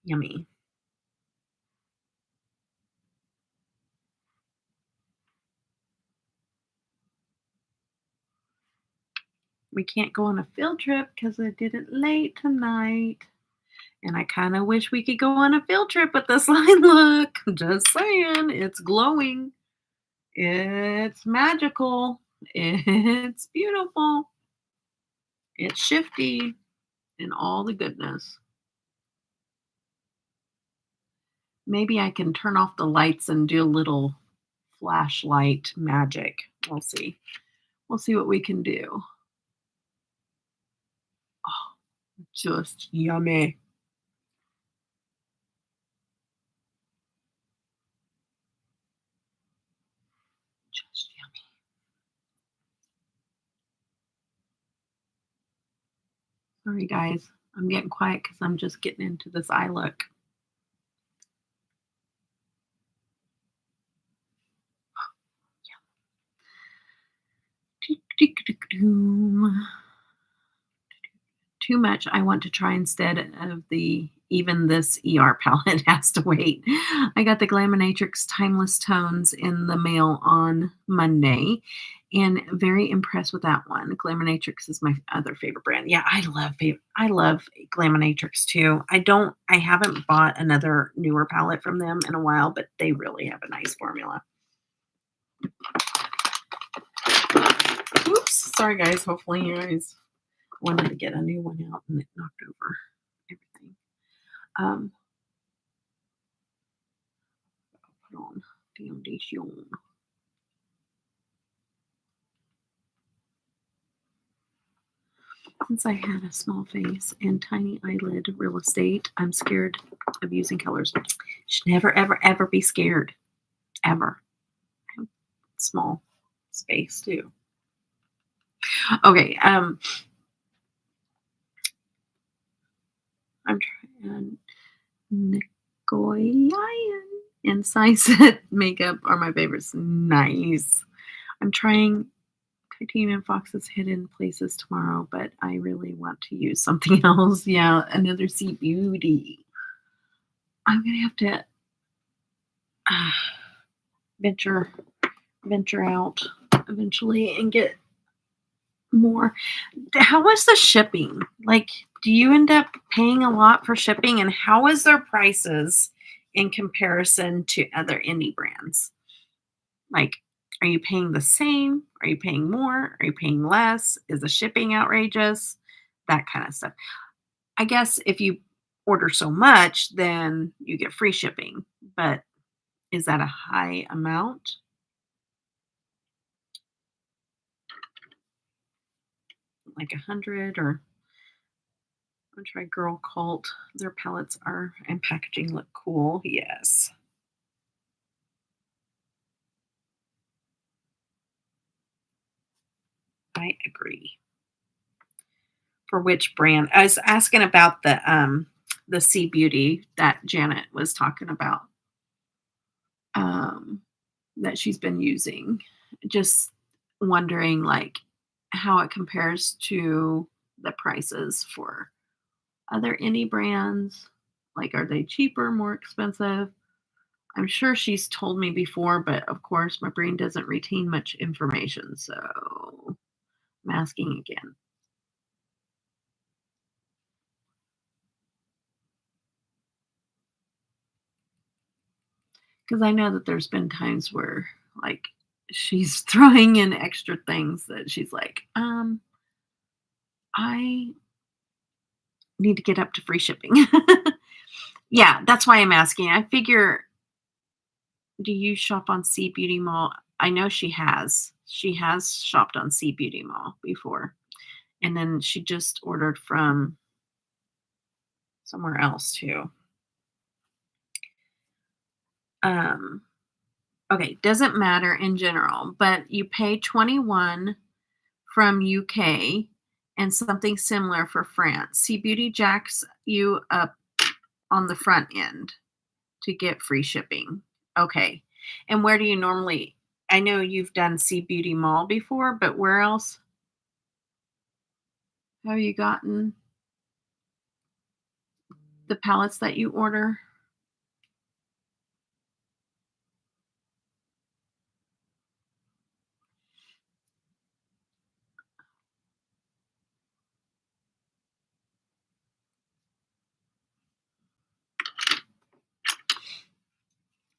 Yummy. We can't go on a field trip because I did it late tonight. And I kind of wish we could go on a field trip with this line look. Just saying, it's glowing. It's magical. It's beautiful. It's shifty and all the goodness. Maybe I can turn off the lights and do a little flashlight magic. We'll see. We'll see what we can do. Oh, just yummy. Just yummy. Sorry, guys. I'm getting quiet because I'm just getting into this eye look. Too much I want to try instead of the even this ER palette has to wait. I got the Glaminatrix Timeless Tones in the mail on Monday and very impressed with that one. Glaminatrix is my other favorite brand. Yeah, I love Glaminatrix too. I haven't bought another newer palette from them in a while, but they really have a nice formula. Oops, sorry guys. Hopefully you guys wanted to get a new one out and it knocked over everything. Put on foundation. Since I had a small face and tiny eyelid real estate, I'm scared of using colors. Should never, ever, ever be scared. Ever. Small space too. Okay, I'm trying Nicoya and Sunset makeup are my favorites. Nice. I'm trying Titanium Fox's Hidden Places tomorrow, but I really want to use something else. Yeah, another Sea Beauty. I'm gonna have to venture out eventually and get more. How is the shipping? Like, do you end up paying a lot for shipping, and how is their prices in comparison to other indie brands? Like, are you paying the same? Are you paying more? Are you paying less? Is the shipping outrageous? That kind of stuff. I guess if you order so much, then you get free shipping. But is that a high amount? Like 100 or I'll try Girl Cult. Their palettes are and packaging look cool. Yes. I agree. For which brand? I was asking about the Sea Beauty that Janet was talking about. That she's been using. Just wondering like how it compares to the prices for other indie brands. Like, are they cheaper, more expensive? I'm sure she's told me before, but of course my brain doesn't retain much information, so I'm asking again. Because I know that there's been times where like she's throwing in extra things that she's like, I need to get up to free shipping. Yeah, that's why I'm asking. I figure, do you shop on Sea Beauty Mall? I know she has. She has shopped on Sea Beauty Mall before. And then she just ordered from somewhere else too. Um, okay, doesn't matter in general, but you pay 21 from UK and something similar for France. See, Beauty jacks you up on the front end to get free shipping. Okay. And where do you normally, I know you've done C Beauty Mall before, but where else have you gotten the palettes that you order?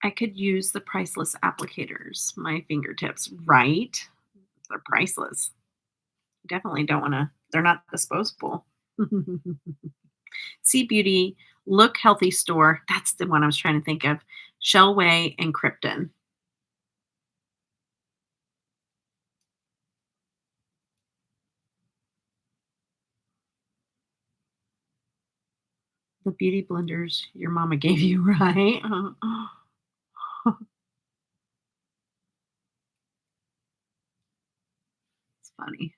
I could use the priceless applicators, my fingertips, right? They're priceless. Definitely don't want to, they're not disposable. Sea Beauty, Look Healthy Store. That's the one I was trying to think of. Shellway and Krypton. The beauty blenders your mama gave you, right? It's funny.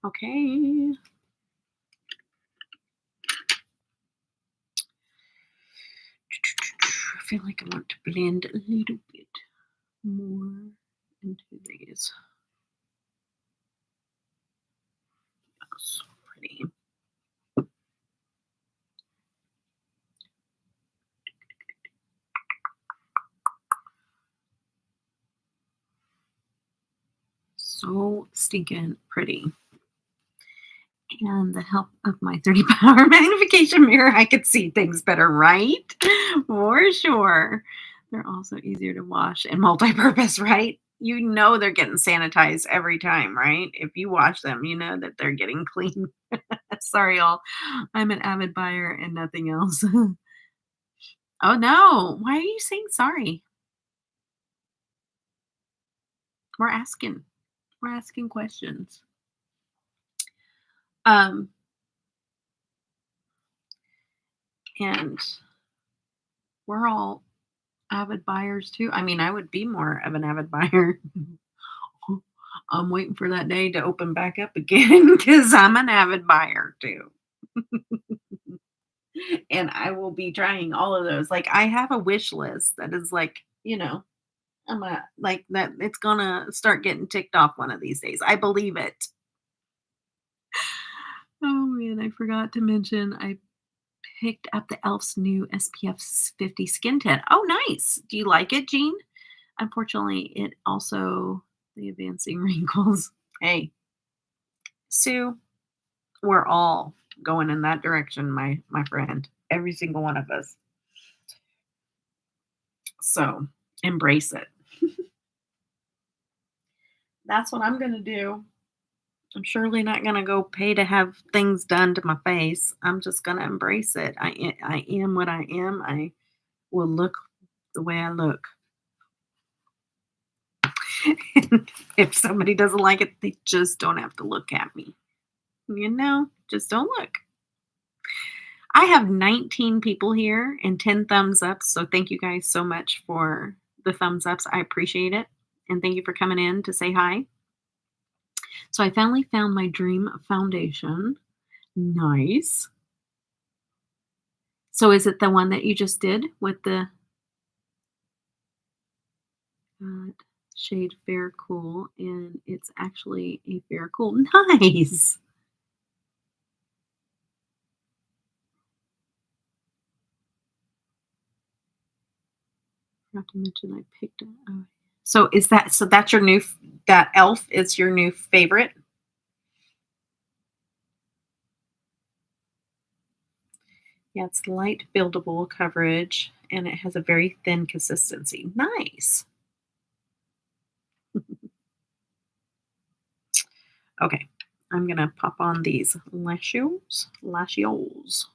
Okay. I feel like I want to blend a little bit more into these. That's pretty. So stinking pretty. And the help of my 30 power magnification mirror, I could see things better, right? For sure. They're also easier to wash and multi-purpose, right? You know they're getting sanitized every time, right? If you wash them, you know that they're getting clean. Sorry, all. I'm an avid buyer and nothing else. Oh no. Why are you saying sorry? We're asking. We're asking questions. Um, and we're all avid buyers too. I mean, I would be more of an avid buyer. I'm waiting for that day to open back up again because I'm an avid buyer too. And I will be trying all of those. Like I have a wish list that is like, I'm a like that it's gonna start getting ticked off one of these days. I believe it. Oh man, I forgot to mention I picked up the Elf's new SPF 50 skin tint. Oh, nice. Do you like it, Jean? Unfortunately, it also the advancing wrinkles. Hey, Sue, we're all going in that direction, my friend. Every single one of us. So embrace it. That's what I'm gonna do. I'm surely not gonna go pay to have things done to my face. I'm just gonna embrace it. I am what I am. I will look the way I look. If somebody doesn't like it, they just don't have to look at me. Just don't look. I have 19 people here and 10 thumbs up. So thank you guys so much for the thumbs ups. I appreciate it. And thank you for coming in to say hi. So I finally found my dream foundation. Nice. So is it the one that you just did with the shade Fair Cool? And it's actually a Fair Cool. Nice. Not to mention I picked it. Oh. So that's your new, that elf is your new favorite? Yeah, it's light buildable coverage and it has a very thin consistency. Nice. Okay, I'm gonna pop on these lashes. If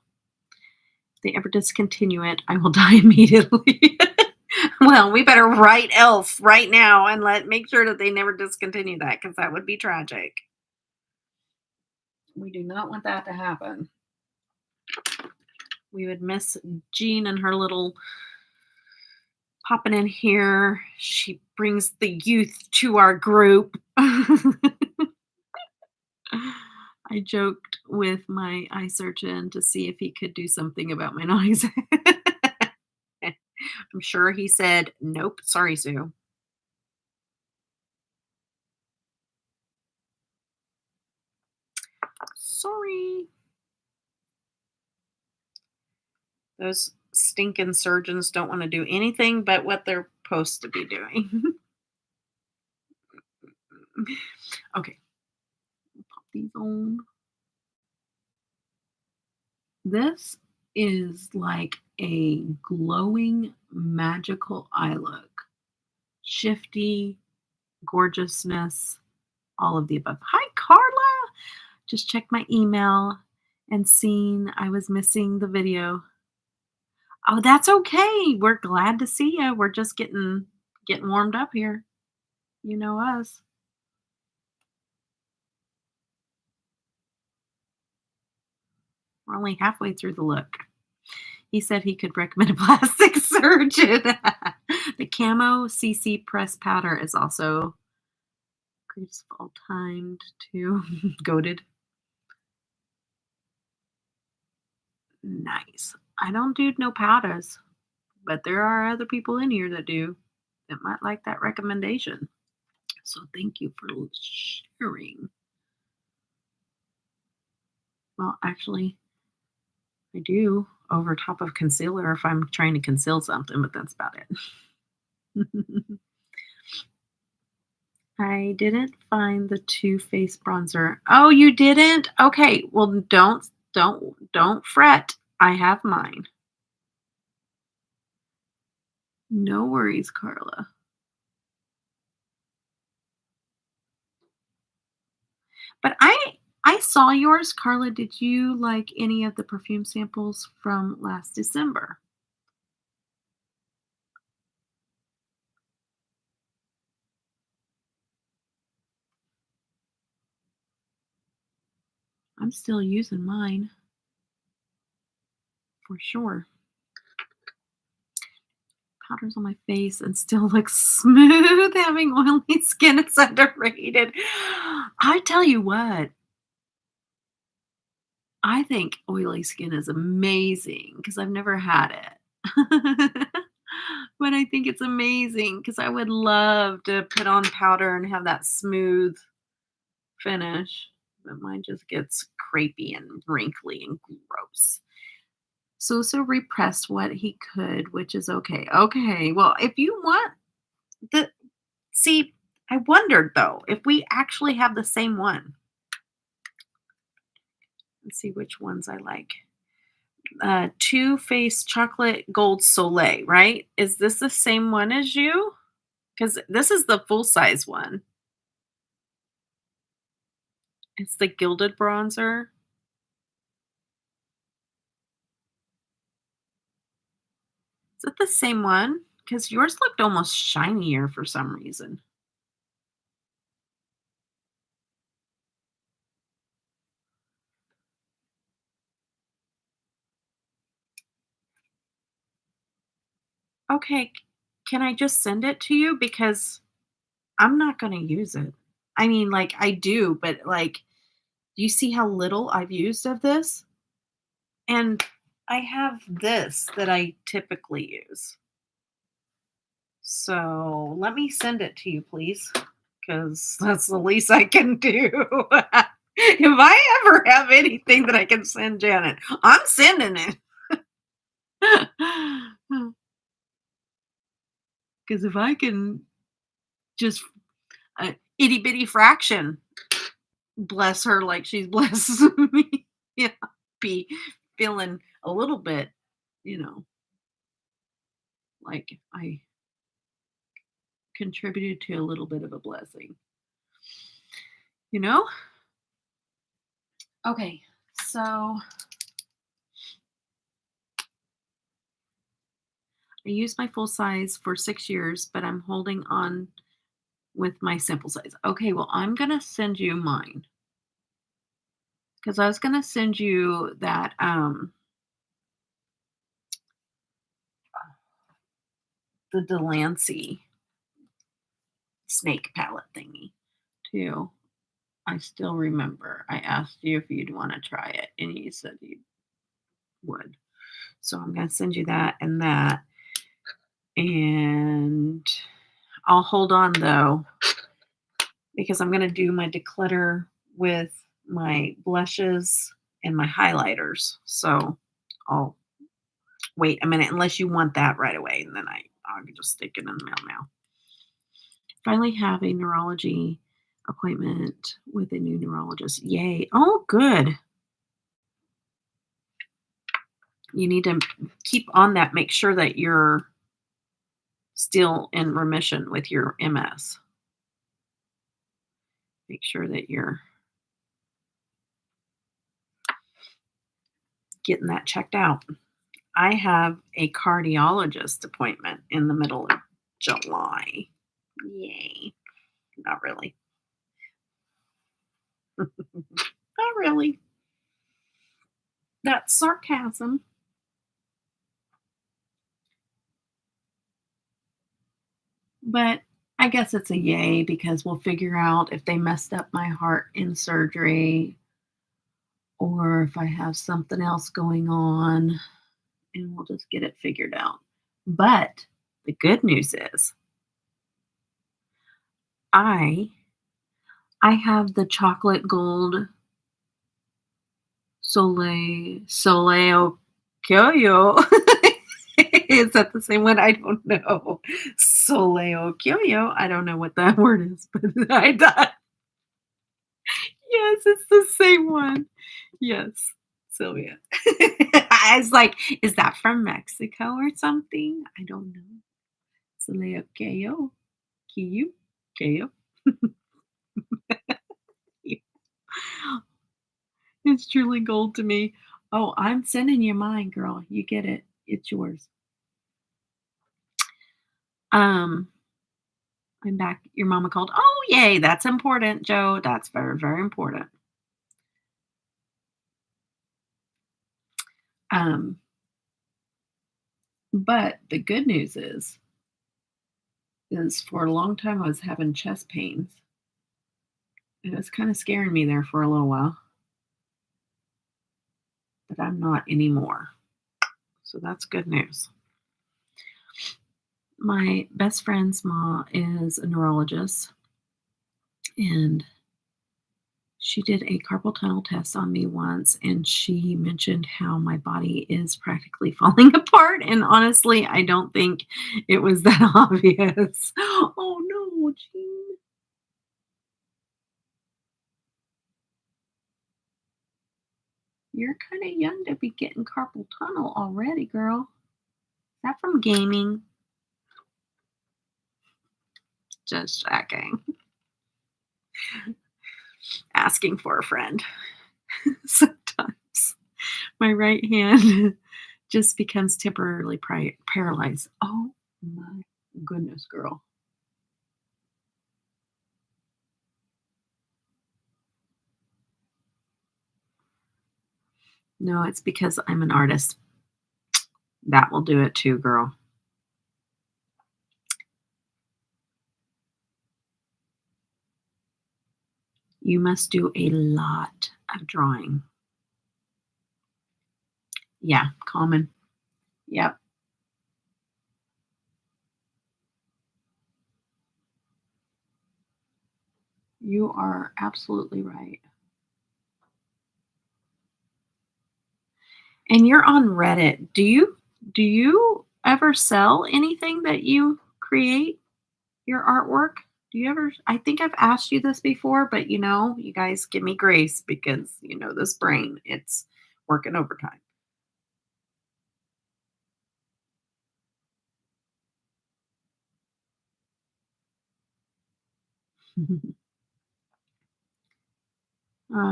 they ever discontinue it, I will die immediately. Well, we better write elf right now and make sure that they never discontinue that because that would be tragic. We do not want that to happen. We would miss Jean and her little popping in here. She brings the youth to our group. I joked with my eye surgeon to see if he could do something about my noise. I'm sure he said, nope, sorry, Sue. Sorry. Those stinking surgeons don't want to do anything but what they're supposed to be doing. Okay, pop these on. This is like a glowing, magical eye look. Shifty, gorgeousness, all of the above. Hi, Carla. Just checked my email and seen I was missing the video. Oh, that's okay. We're glad to see you. We're just getting warmed up here. You know us. We're only halfway through the look. He said he could recommend a plastic surgeon. The Camo CC press powder is also greatest of all time too. Goated. Nice. I don't do no powders, but there are other people in here that do that might like that recommendation. So thank you for sharing. Well, actually, I do over top of concealer if I'm trying to conceal something, but that's about it. I didn't find the Too Faced bronzer. Oh, you didn't? Okay, well don't fret. I have mine. No worries, Carla. But I saw yours, Carla. Did you like any of the perfume samples from last December? I'm still using mine for sure. Powders on my face and still looks smooth. Having oily skin is underrated. I tell you what, I think oily skin is amazing because I've never had it. But I think it's amazing because I would love to put on powder and have that smooth finish. But mine just gets crepey and wrinkly and gross. So repressed what he could, which is okay. Okay, well, if you want the see, I wondered though if we actually have the same one. Let's see which ones I like. Too Faced Chocolate Gold Soleil, right? Is this the same one as you? Because this is the full size one. It's the gilded bronzer. Is it the same one? Because yours looked almost shinier for some reason. Okay, can I just send it to you? Because I'm not going to use it. I mean, like, I do, but like, do you see how little I've used of this? And I have this that I typically use. So let me send it to you, please, because that's the least I can do. If I ever have anything that I can send Janet, I'm sending it. Because if I can just a itty bitty fraction, bless her like she's blessed me, yeah, be feeling a little bit, you know, like I contributed to a little bit of a blessing, you know? Okay, so I used my full size for 6 years, but I'm holding on with my simple size. Okay, well, I'm gonna send you mine. because I was going to send you that the Delancey snake palette thingy too. I still remember I asked you if you'd want to try it, and you said you would. So I'm going to send you that and that. And I'll hold on though, because I'm going to do my declutter with my blushes and my highlighters. So I'll wait a minute unless you want that right away. And then I'll just stick it in the mail now. Finally have a neurology appointment with a new neurologist. Yay. Oh, good. You need to keep on that. Make sure that you're still in remission with your MS. Make sure that you're getting that checked out. I have a cardiologist appointment in the middle of July. Yay. Not really. Not really. That's sarcasm. But I guess it's a yay because we'll figure out if they messed up my heart in surgery or if I have something else going on, and we'll just get it figured out. But the good news is I have the chocolate gold Soleo Kyoyo. Is that the same one? I don't know. Soleo Kyoyo. I don't know what that word is, but I thought, yes, it's the same one. Yes, Sylvia. I was like, is that from Mexico or something? I don't know. Soleo Kyoyo. Kyu. Kyoyo. It's truly gold to me. Oh, I'm sending you mine, girl. You get it. It's yours. I'm back. Your mama called. Oh, yay. That's important, Joe. That's very, very important. But the good news is for a long time I was having chest pains. It was kind of scaring me there for a little while. But I'm not anymore. So that's good news. My best friend's mom is a neurologist, and she did a carpal tunnel test on me once, and she mentioned how my body is practically falling apart. And honestly, I don't think it was that obvious. Oh no, Jean. You're kind of young to be getting carpal tunnel already, girl. Is that from gaming? Just checking. Asking for a friend. Sometimes my right hand just becomes temporarily paralyzed. Oh my goodness, girl. No, it's because I'm an artist. That will do it too, girl. You must do a lot of drawing. Yeah, common. Yep. You are absolutely right. And you're on Reddit. Do you ever sell anything that you create? Your artwork? Do you ever I think I've asked you this before, but you guys give me grace because this brain, it's working overtime.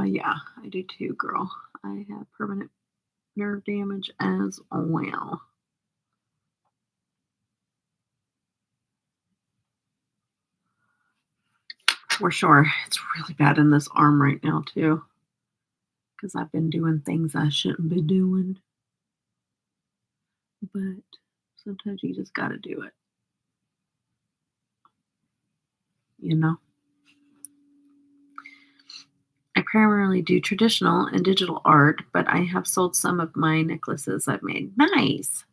Yeah, I do too, girl. I have permanent nerve damage as well. For sure. It's really bad in this arm right now too. because I've been doing things I shouldn't be doing. But sometimes you just got to do it, you know? I primarily do traditional and digital art, but I have sold some of my necklaces I've made. Nice.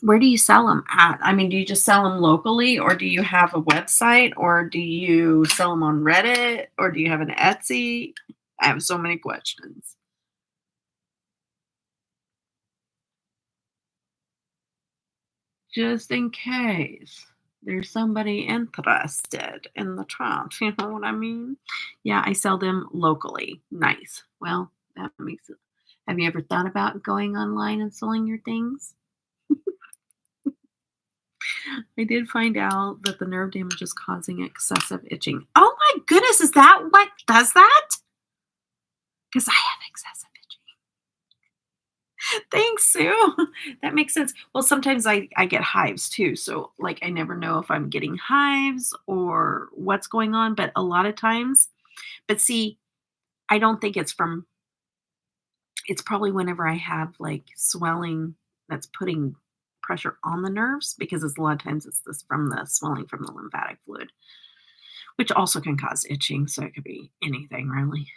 Where do you sell them at? I mean, do you just sell them locally, or do you have a website, or do you sell them on Reddit, or do you have an Etsy? I have so many questions. Just in case there's somebody interested in the trunk, you know what I mean? Yeah, I sell them locally. Nice. Well, that makes it. Have you ever thought about going online and selling your things? I did find out that the nerve damage is causing excessive itching. Oh my goodness, is that what does that? Because I have excessive itching. Thanks, Sue. That makes sense. Well, sometimes I get hives too. So, like, I never know if I'm getting hives or what's going on. But a lot of times, but see, I don't think it's from, it's probably whenever I have like swelling that's putting pressure on the nerves because it's a lot of times it's this from the swelling from the lymphatic fluid, which also can cause itching. So it could be anything really.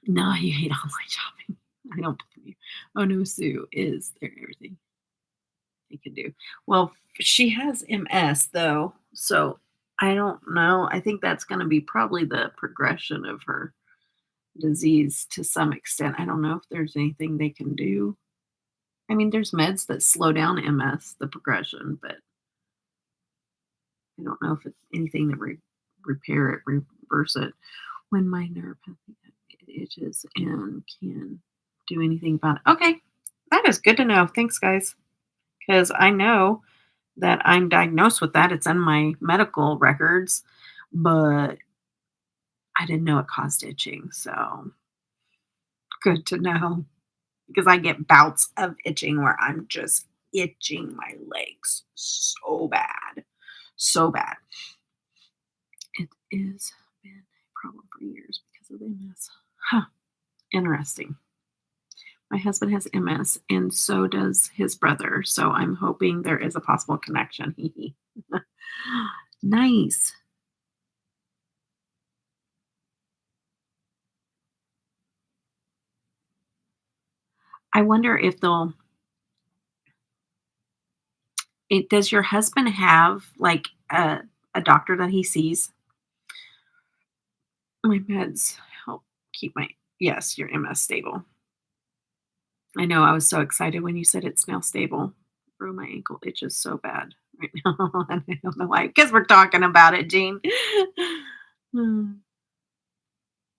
No, you hate online shopping. I don't believe you. Oh no, Sue is there everything you can do. Well, she has MS though, so I don't know. I think that's going to be probably the progression of her disease to some extent. I don't know if there's anything they can do. I mean, there's meds that slow down MS, the progression, but I don't know if it's anything that repair it, reverse it. When my neuropathy itches and can do anything about it. Okay, that is good to know. Thanks, guys, because I know that I'm diagnosed with that. It's in my medical records, but I didn't know it caused itching. So good to know because I get bouts of itching where I'm just itching my legs so bad. So bad. It is been a problem for years because of the MS. Huh. Interesting. My husband has MS and so does his brother. So I'm hoping there is a possible connection. Nice. I wonder if they'll does your husband have like a doctor that he sees? My meds help keep my yes, your MS stable. I know I was so excited when you said it's now stable. Bro, my ankle itches so bad right now. And I don't know why. Because we're talking about it, Jean. Hmm.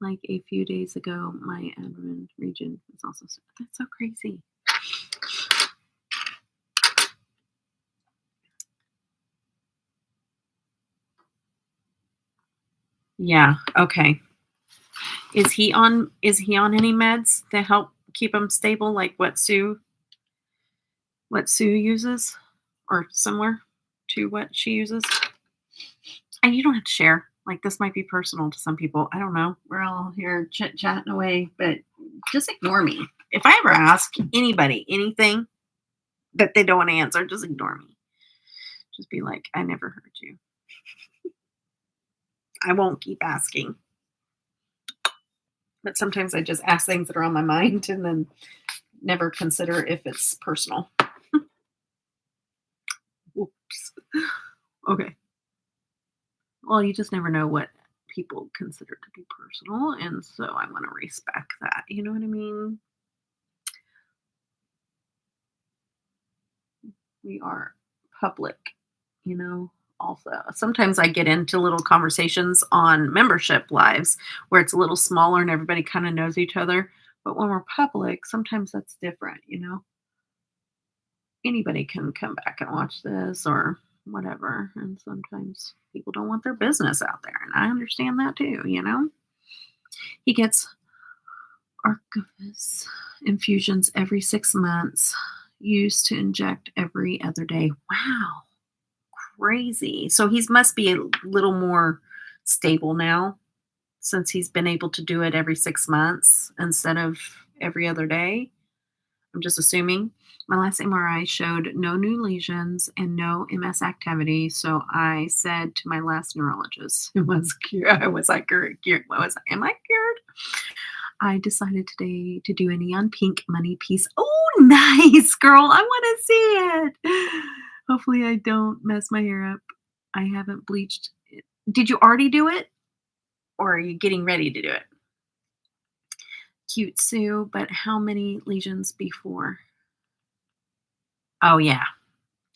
Like a few days ago, my abdomen region was also that's so crazy. Yeah. Okay. Is he on any meds to help keep him stable, like what Sue uses? Or similar to what she uses? And you don't have to share. Like this might be personal to some people. I don't know. We're all here chit chatting away, but just ignore me. If I ever ask anybody anything that they don't want to answer, just ignore me. Just be like, I never heard you. I won't keep asking. But sometimes I just ask things that are on my mind and then never consider if it's personal. Oops. Okay. Well, you just never know what people consider to be personal. And so I want to respect that. You know what I mean? We are public, you know. Also, sometimes I get into little conversations on membership lives where it's a little smaller and everybody kind of knows each other. But when we're public, sometimes that's different, you know. Anybody can come back and watch this or whatever. And sometimes people don't want their business out there. And I understand that too, you know. He gets Archivus infusions every 6 months, used to inject every other day. Wow, crazy. So he must be a little more stable now since he's been able to do it every 6 months instead of every other day. I'm just assuming. My last MRI showed no new lesions and no MS activity, so I said to my last neurologist, who was cured, was I cured? What was I? Am I cured? I decided today to do a neon pink money piece. Oh, nice, girl. I want to see it. Hopefully, I don't mess my hair up. I haven't bleached it. Did you already do it? Or are you getting ready to do it? Cute Sue, but how many lesions before? Oh, yeah.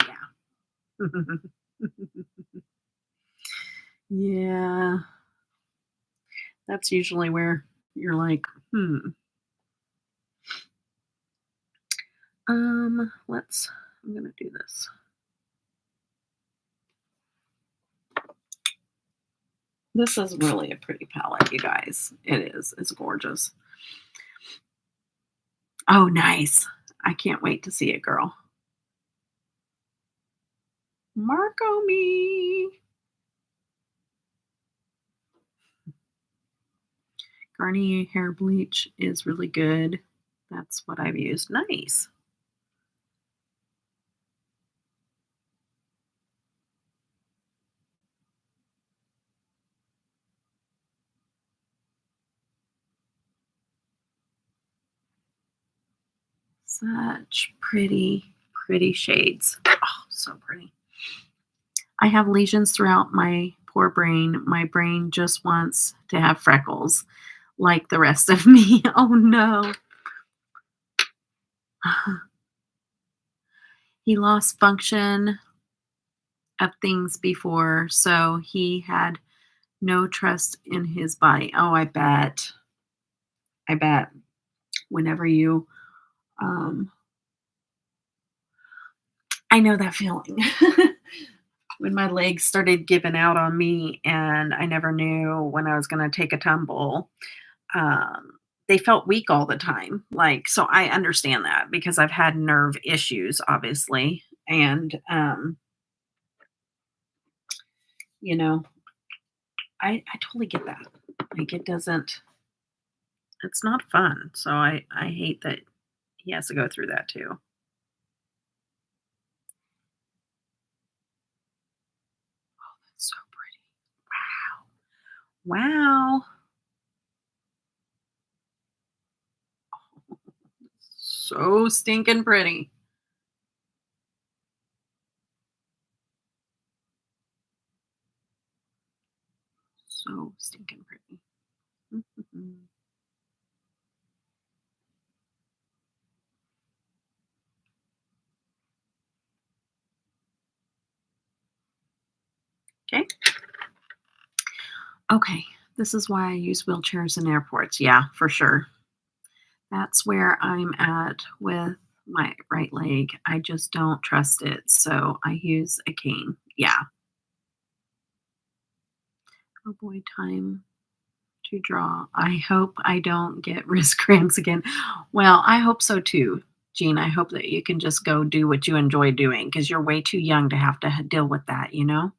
Yeah. Yeah. That's usually where you're like, hmm. I'm gonna do this. This is really a pretty palette, you guys. It is. It's gorgeous. Oh, nice. I can't wait to see it, girl. Marco me. Garnier hair bleach is really good. That's what I've used. Nice. Such pretty, pretty shades. Oh, so pretty. I have lesions throughout my poor brain. My brain just wants to have freckles like the rest of me. Oh, no. He lost function of things before, so he had no trust in his body. Oh, I bet. I bet. Whenever you, um, I know that feeling. When my legs started giving out on me and I never knew when I was going to take a tumble, they felt weak all the time. Like, so I understand that because I've had nerve issues, obviously. And, you know, I totally get that. Like, it's not fun. So I hate that he has to go through that too. Oh, that's so pretty. Wow. Wow. So stinking pretty. So stinking pretty. Mhm. Okay. Okay. This is why I use wheelchairs in airports. Yeah, for sure. That's where I'm at with my right leg. I just don't trust it. So I use a cane. Yeah. Oh boy, time to draw. I hope I don't get wrist cramps again. Well, I hope so too, Jean. I hope that you can just go do what you enjoy doing because you're way too young to have to deal with that, you know?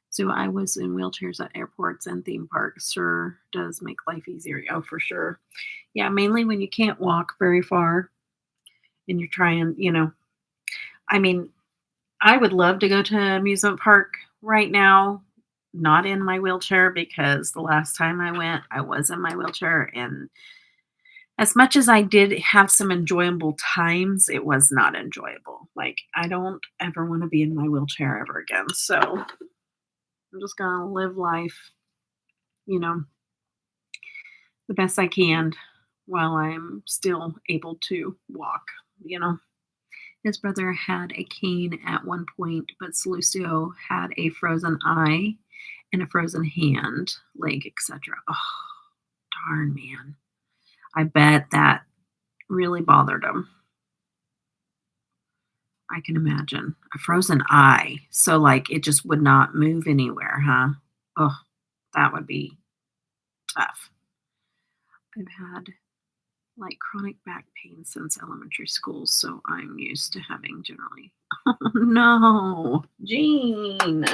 So I was in wheelchairs at airports and theme parks. Sure does make life easier. Oh, for sure. Yeah, mainly when you can't walk very far and you're trying, I mean, I would love to go to an amusement park right now, not in my wheelchair because the last time I went, I was in my wheelchair. And as much as I did have some enjoyable times, it was not enjoyable. Like, I don't ever want to be in my wheelchair ever again. So I'm just going to live life, you know, the best I can while I'm still able to walk, you know. His brother had a cane at one point, but Salucio had a frozen eye and a frozen hand, leg, etc. Oh, darn, man. I bet that really bothered him. I can imagine. A frozen eye. So, like, it just would not move anywhere, huh? Oh, that would be tough. I've had like chronic back pain since elementary school, so I'm used to having generally. Oh, no, Jean.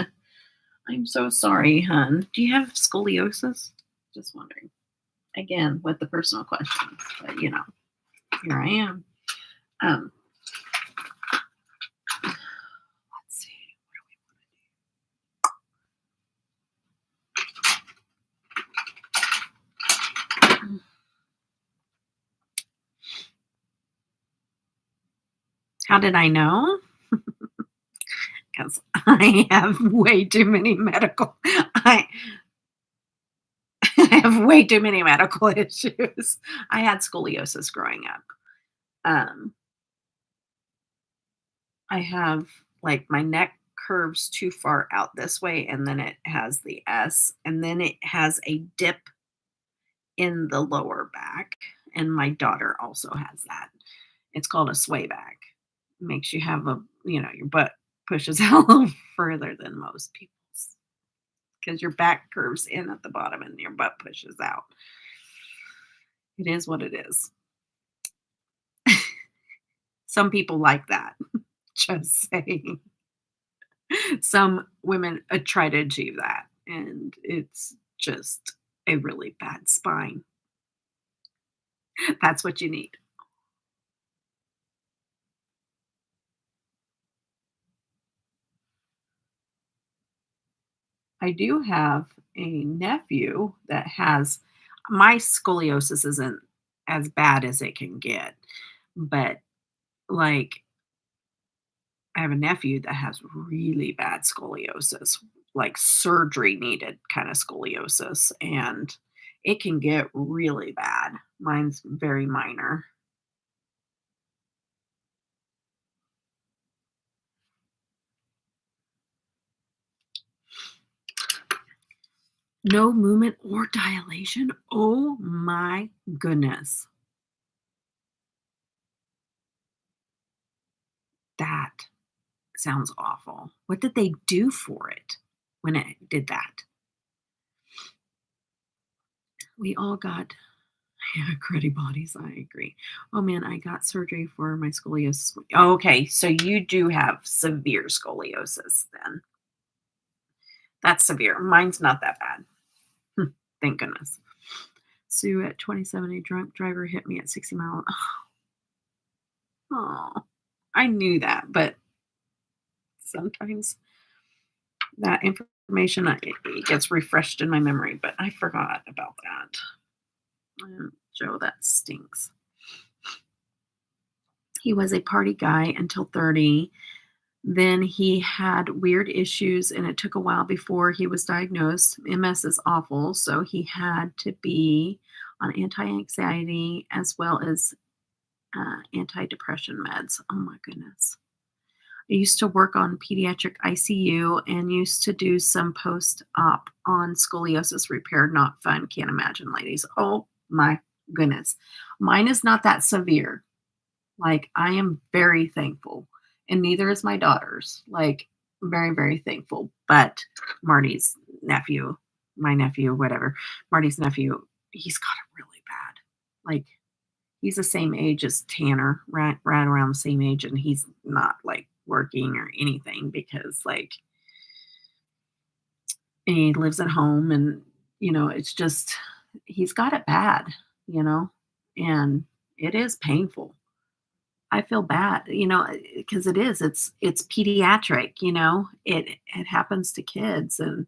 I'm so sorry, hun. Do you have scoliosis? Just wondering. Again, with the personal questions, but here I am. Um, let's see. How did I know? Because I have way too many I I have way too many medical issues. I had scoliosis growing up. Um, I have like my neck curves too far out this way, and then it has the S, and then it has a dip in the lower back. And my daughter also has that. It's called a sway back. Makes you have your butt pushes out a little further than most people's because your back curves in at the bottom and your butt pushes out. It is what it is. Some people like that. Just saying. Some women try to achieve that, and it's just a really bad spine. That's what you need. I do have a nephew that has my scoliosis isn't as bad as it can get, but like I have a nephew that has really bad scoliosis, like surgery needed kind of scoliosis, and it can get really bad. Mine's very minor. No movement or dilation. Oh my goodness. That sounds awful. What did they do for it when it did that? We all got cruddy bodies. I agree. Oh man, I got surgery for my scoliosis. Oh, okay, so you do have severe scoliosis then. That's severe. Mine's not that bad. Thank goodness. Sue at 27, a drunk driver hit me at 60 miles. Oh, I knew that, but sometimes that information it gets refreshed in my memory, but I forgot about that. Joe, that stinks. He was a party guy until 30. Then he had weird issues, and it took a while before he was diagnosed. MS is awful, so he had to be on anti-anxiety as well as anti-depression meds. Oh my goodness. I used to work on pediatric ICU and used to do some post-op on scoliosis repair. Not fun. Can't imagine, ladies. Oh my goodness. Mine is not that severe. Like, I am very thankful, and neither is my daughter's. Like, very, very thankful. But Marty's nephew, my nephew, whatever, Marty's nephew, he's got it really bad. Like, he's the same age as Tanner, right around the same age, and he's not like working or anything because like he lives at home, and it's just he's got it bad, you know, and it is painful. I feel bad, because it's pediatric, it happens to kids, and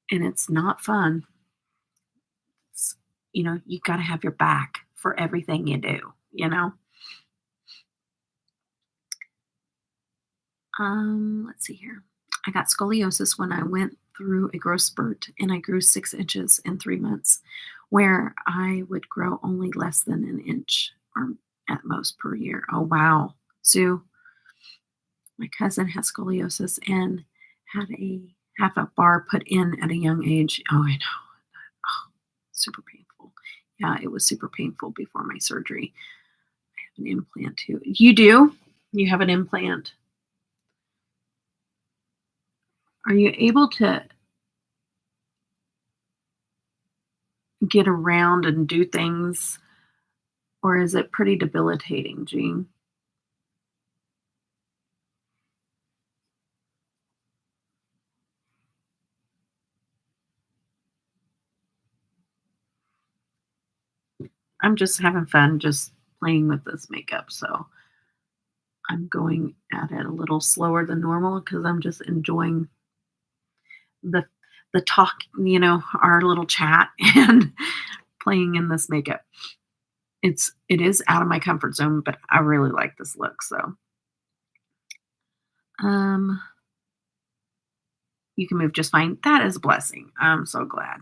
it's not fun. You got to have your back for everything you do. Let's see here. I got scoliosis when I went through a growth spurt and I grew 6 inches in 3 months, where I would grow only less than an inch or at most per year. Oh, wow. Sue, my cousin has scoliosis and had a half a bar put in at a young age. Oh, I know. Oh, super painful. Yeah, it was super painful before my surgery. I have an implant too. You do? You have an implant. Are you able to get around and do things, or is it pretty debilitating, Jean? I'm just having fun just playing with this makeup, so I'm going at it a little slower than normal because I'm just enjoying the talk, our little chat and playing in this makeup. It is out of my comfort zone, but I really like this look, so um you can move just fine. That is a blessing. I'm so glad.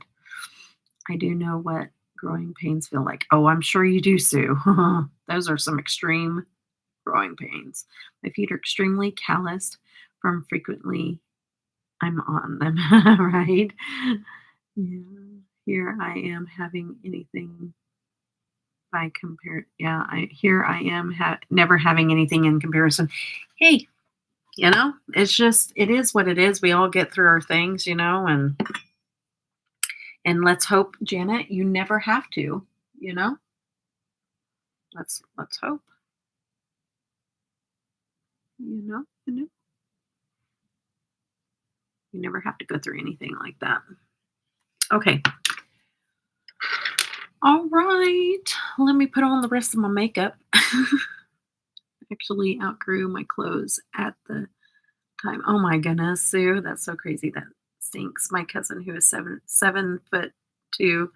I do know what growing pains feel like. Oh, I'm sure you do, Sue. Those are some extreme growing pains. My feet are extremely calloused from frequently I'm on them, right? Yeah. Here I am having anything by compare. Yeah, here I am never having anything in comparison. Hey, it is what it is. We all get through our things, and let's hope, Janet, you never have to, you know? Let's hope, you never have to go through anything like that. Okay. All right. Let me put on the rest of my makeup. Actually outgrew my clothes at the time. Oh my goodness, Sue, that's so crazy. That stinks. My cousin, who is 7'2"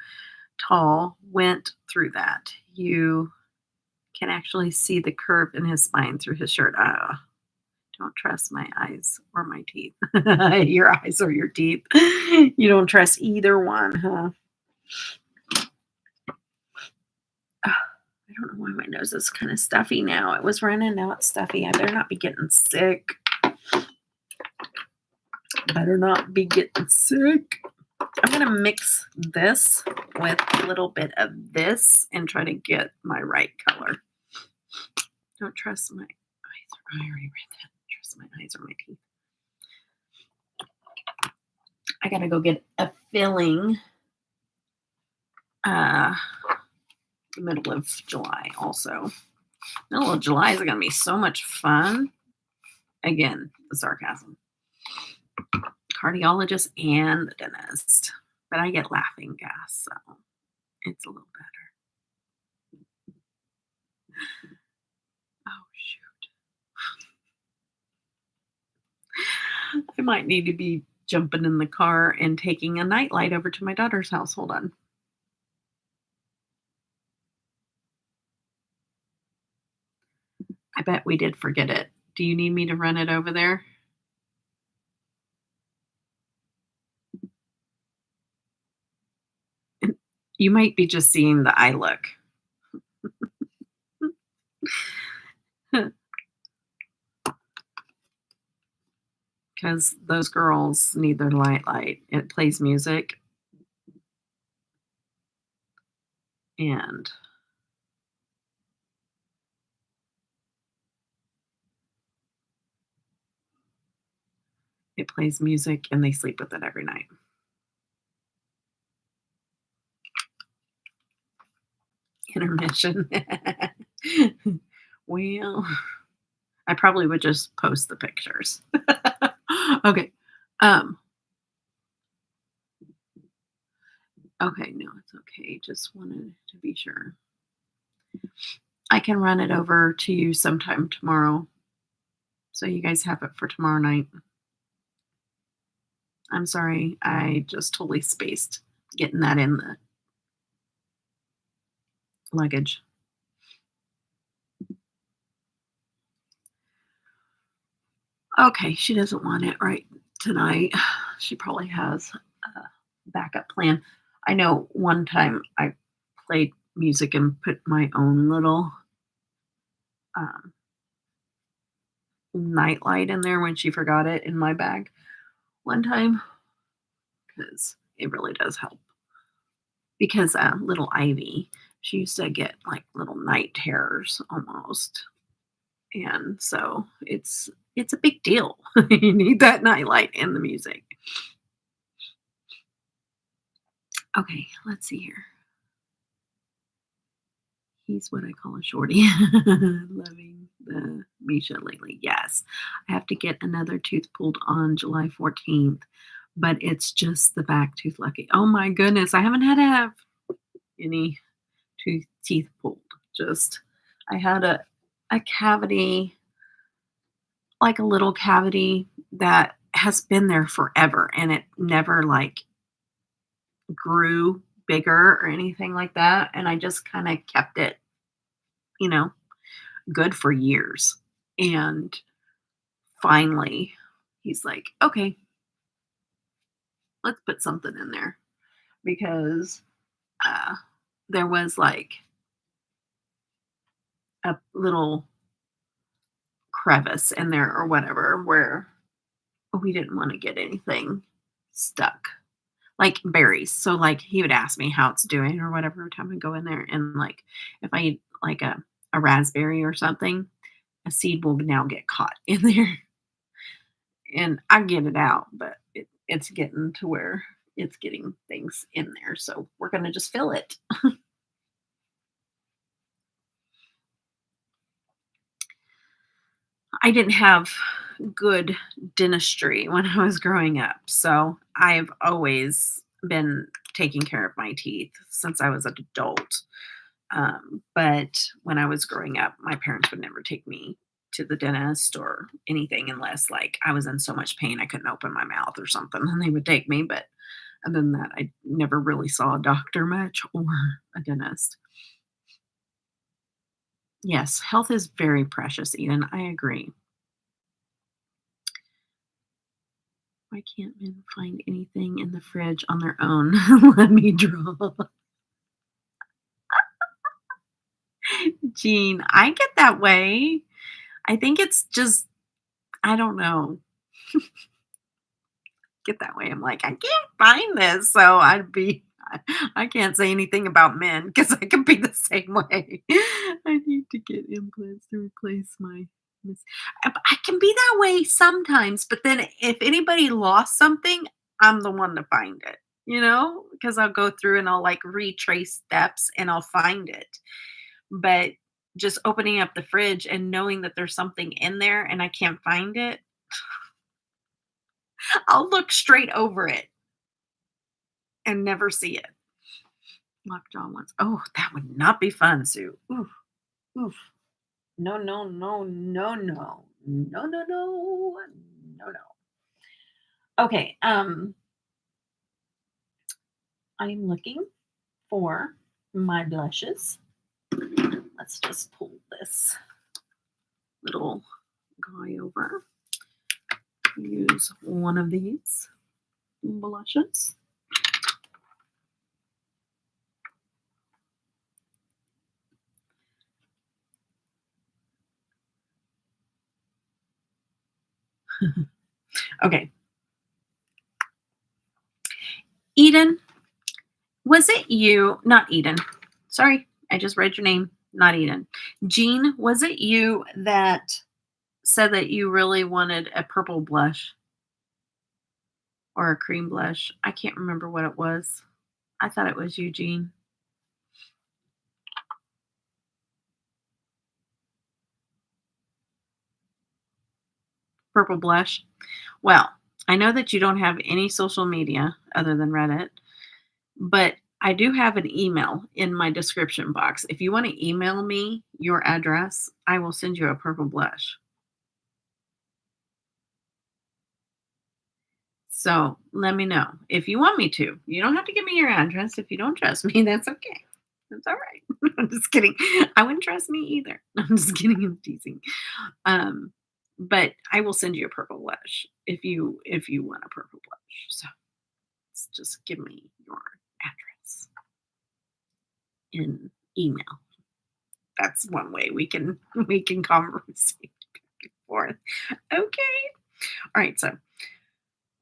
tall, went through that. You can actually see the curve in his spine through his shirt. Don't trust my eyes or my teeth. Your eyes or your teeth. You don't trust either one, huh? I don't know why my nose is kind of stuffy now. It was running, now it's stuffy. I better not be getting sick. Better not be getting sick. I'm going to mix this with a little bit of this and try to get my right color. Don't trust my eyes. I already read that. Trust my eyes or my teeth. I got to go get a filling the middle of July also. Middle of July is going to be so much fun. Again, the sarcasm. Cardiologist and the dentist. But I get laughing gas, so it's a little better. Oh, shoot. I might need to be jumping in the car and taking a nightlight over to my daughter's house. Hold on. I bet we did forget it. Do you need me to run it over there? You might be just seeing the eye look. Because those girls need their light. It plays music. And it plays music and they sleep with it every night. Intermission. Well, I probably would just post the pictures. Okay. Okay, no, it's okay. Just wanted to be sure. I can run it over to you sometime tomorrow. So you guys have it for tomorrow night. I'm sorry. I just totally spaced getting that in the luggage. Okay, she doesn't want it right tonight. She probably has a backup plan. I know one time I played music and put my own little nightlight in there when she forgot it in my bag one time, because it really does help. Because little Ivy, she used to get like little night terrors almost. And so it's a big deal. You need that nightlight and the music. Okay, let's see here. He's what I call a shorty. Loving the Misha lately. Yes. I have to get another tooth pulled on July 14th, but it's just the back tooth lucky. Oh my goodness. I haven't had to have any teeth pulled. Just I had a cavity, like a little cavity that has been there forever, and it never like grew bigger or anything like that. And I just kind of kept it, you know, good for years. And finally, he's like, okay, let's put something in there because uh, there was like a little crevice in there or whatever where we didn't want to get anything stuck. Like berries. So like he would ask me how it's doing or whatever every time I go in there. And like if I eat like a raspberry or something, a seed will now get caught in there. And I get it out, but it's getting to where it's getting things in there. So we're gonna just fill it. I didn't have good dentistry when I was growing up. So I've always been taking care of my teeth since I was an adult. But when I was growing up, my parents would never take me to the dentist or anything unless like I was in so much pain I couldn't open my mouth or something, and they would take me. But other than that, I never really saw a doctor much or a dentist. Yes, health is very precious, Eden. I agree. Why can't men find anything in the fridge on their own? Let me draw. Jean, I get that way. I think it's just, I don't know, get that way. I'm like, I can't find this. So I can't say anything about men because I can be the same way. I need to get implants to replace my. I can be that way sometimes, but then if anybody lost something, I'm the one to find it, because I'll go through and I'll like retrace steps and I'll find it. But just opening up the fridge and knowing that there's something in there and I can't find it, I'll look straight over it and never see it. Lockjaw once. Oh, that would not be fun, Sue. Oof, oof. No, no, no, no, no. No, no, no. No, no. Okay, I'm looking for my blushes. Let's just pull this little guy over. Use one of these blushes. Okay. Eden, was it you? Not Eden. Sorry, I just read your name. Not Eden. Jean, was it you that said that you really wanted a purple blush or a cream blush? I can't remember what it was. I thought it was you, Jean. Purple blush. Well, I know that you don't have any social media other than Reddit, but I do have an email in my description box. If you want to email me your address, I will send you a purple blush. So let me know if you want me to. You don't have to give me your address. If you don't trust me, that's okay. That's all right. I'm just kidding. I wouldn't trust me either. I'm just kidding. I'm teasing. Um, but I will send you a purple blush if you want a purple blush. So just give me your address in email. That's one way we can converse back and forth. Okay. All right. So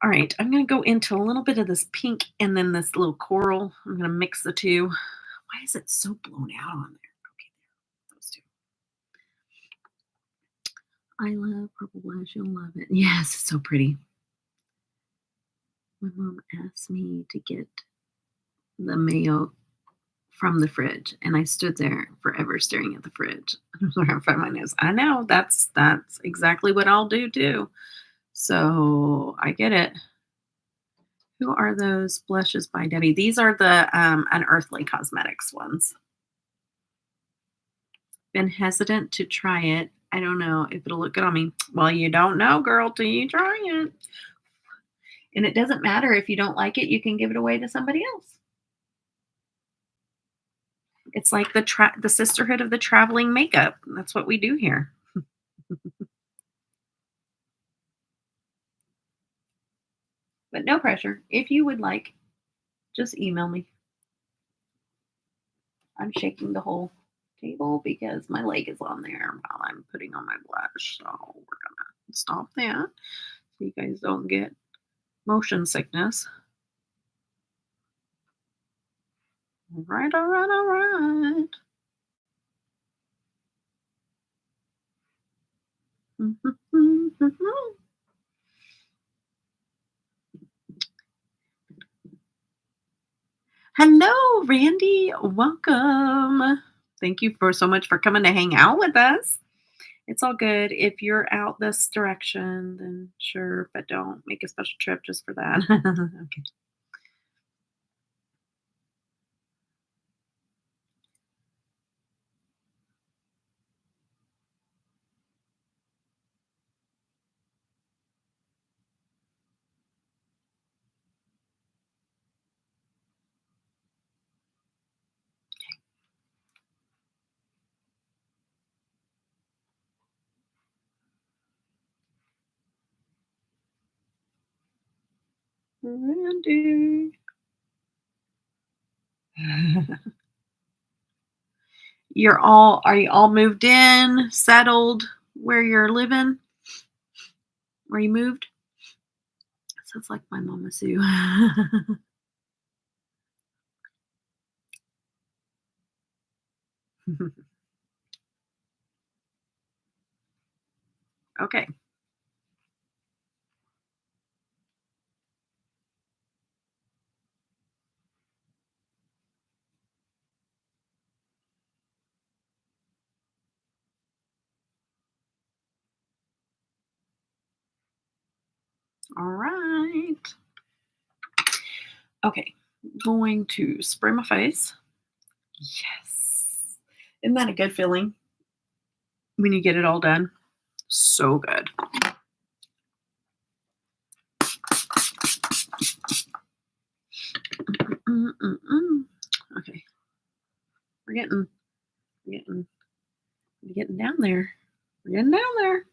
all right, I'm going to go into a little bit of this pink and then this little coral. I'm going to mix the two. Why is it so blown out on there? Okay, there, those two. I love purple blush. You'll love it. Yes, it's so pretty. My mom asked me to get the mayo from the fridge, and I stood there forever staring at the fridge. I found my nose. I know that's exactly what I'll do too. So I get it. Who are those blushes by Debbie? These are the Unearthly Cosmetics ones. Been hesitant to try it. I don't know if it'll look good on me. Well, you don't know, girl, till you try it. And it doesn't matter if you don't like it, you can give it away to somebody else. It's like the sisterhood of the traveling makeup. That's what we do here. But no pressure. If you would like, just email me. I'm shaking the whole table because my leg is on there while I'm putting on my blush. So we're gonna stop that so you guys don't get motion sickness. All right, all right, all right. Hello, Randy. Welcome. Thank you for so much for coming to hang out with us. It's all good. If you're out this direction, then sure, but don't make a special trip just for that. Okay. Randy. Are you all moved in, settled where you're living? Where you moved? Sounds like my mama Sue. Okay. All right. Okay. Going to spray my face. Yes. Isn't that a good feeling when you get it all done? So good. Mm-mm-mm. Okay. We're getting down there. We're getting down there.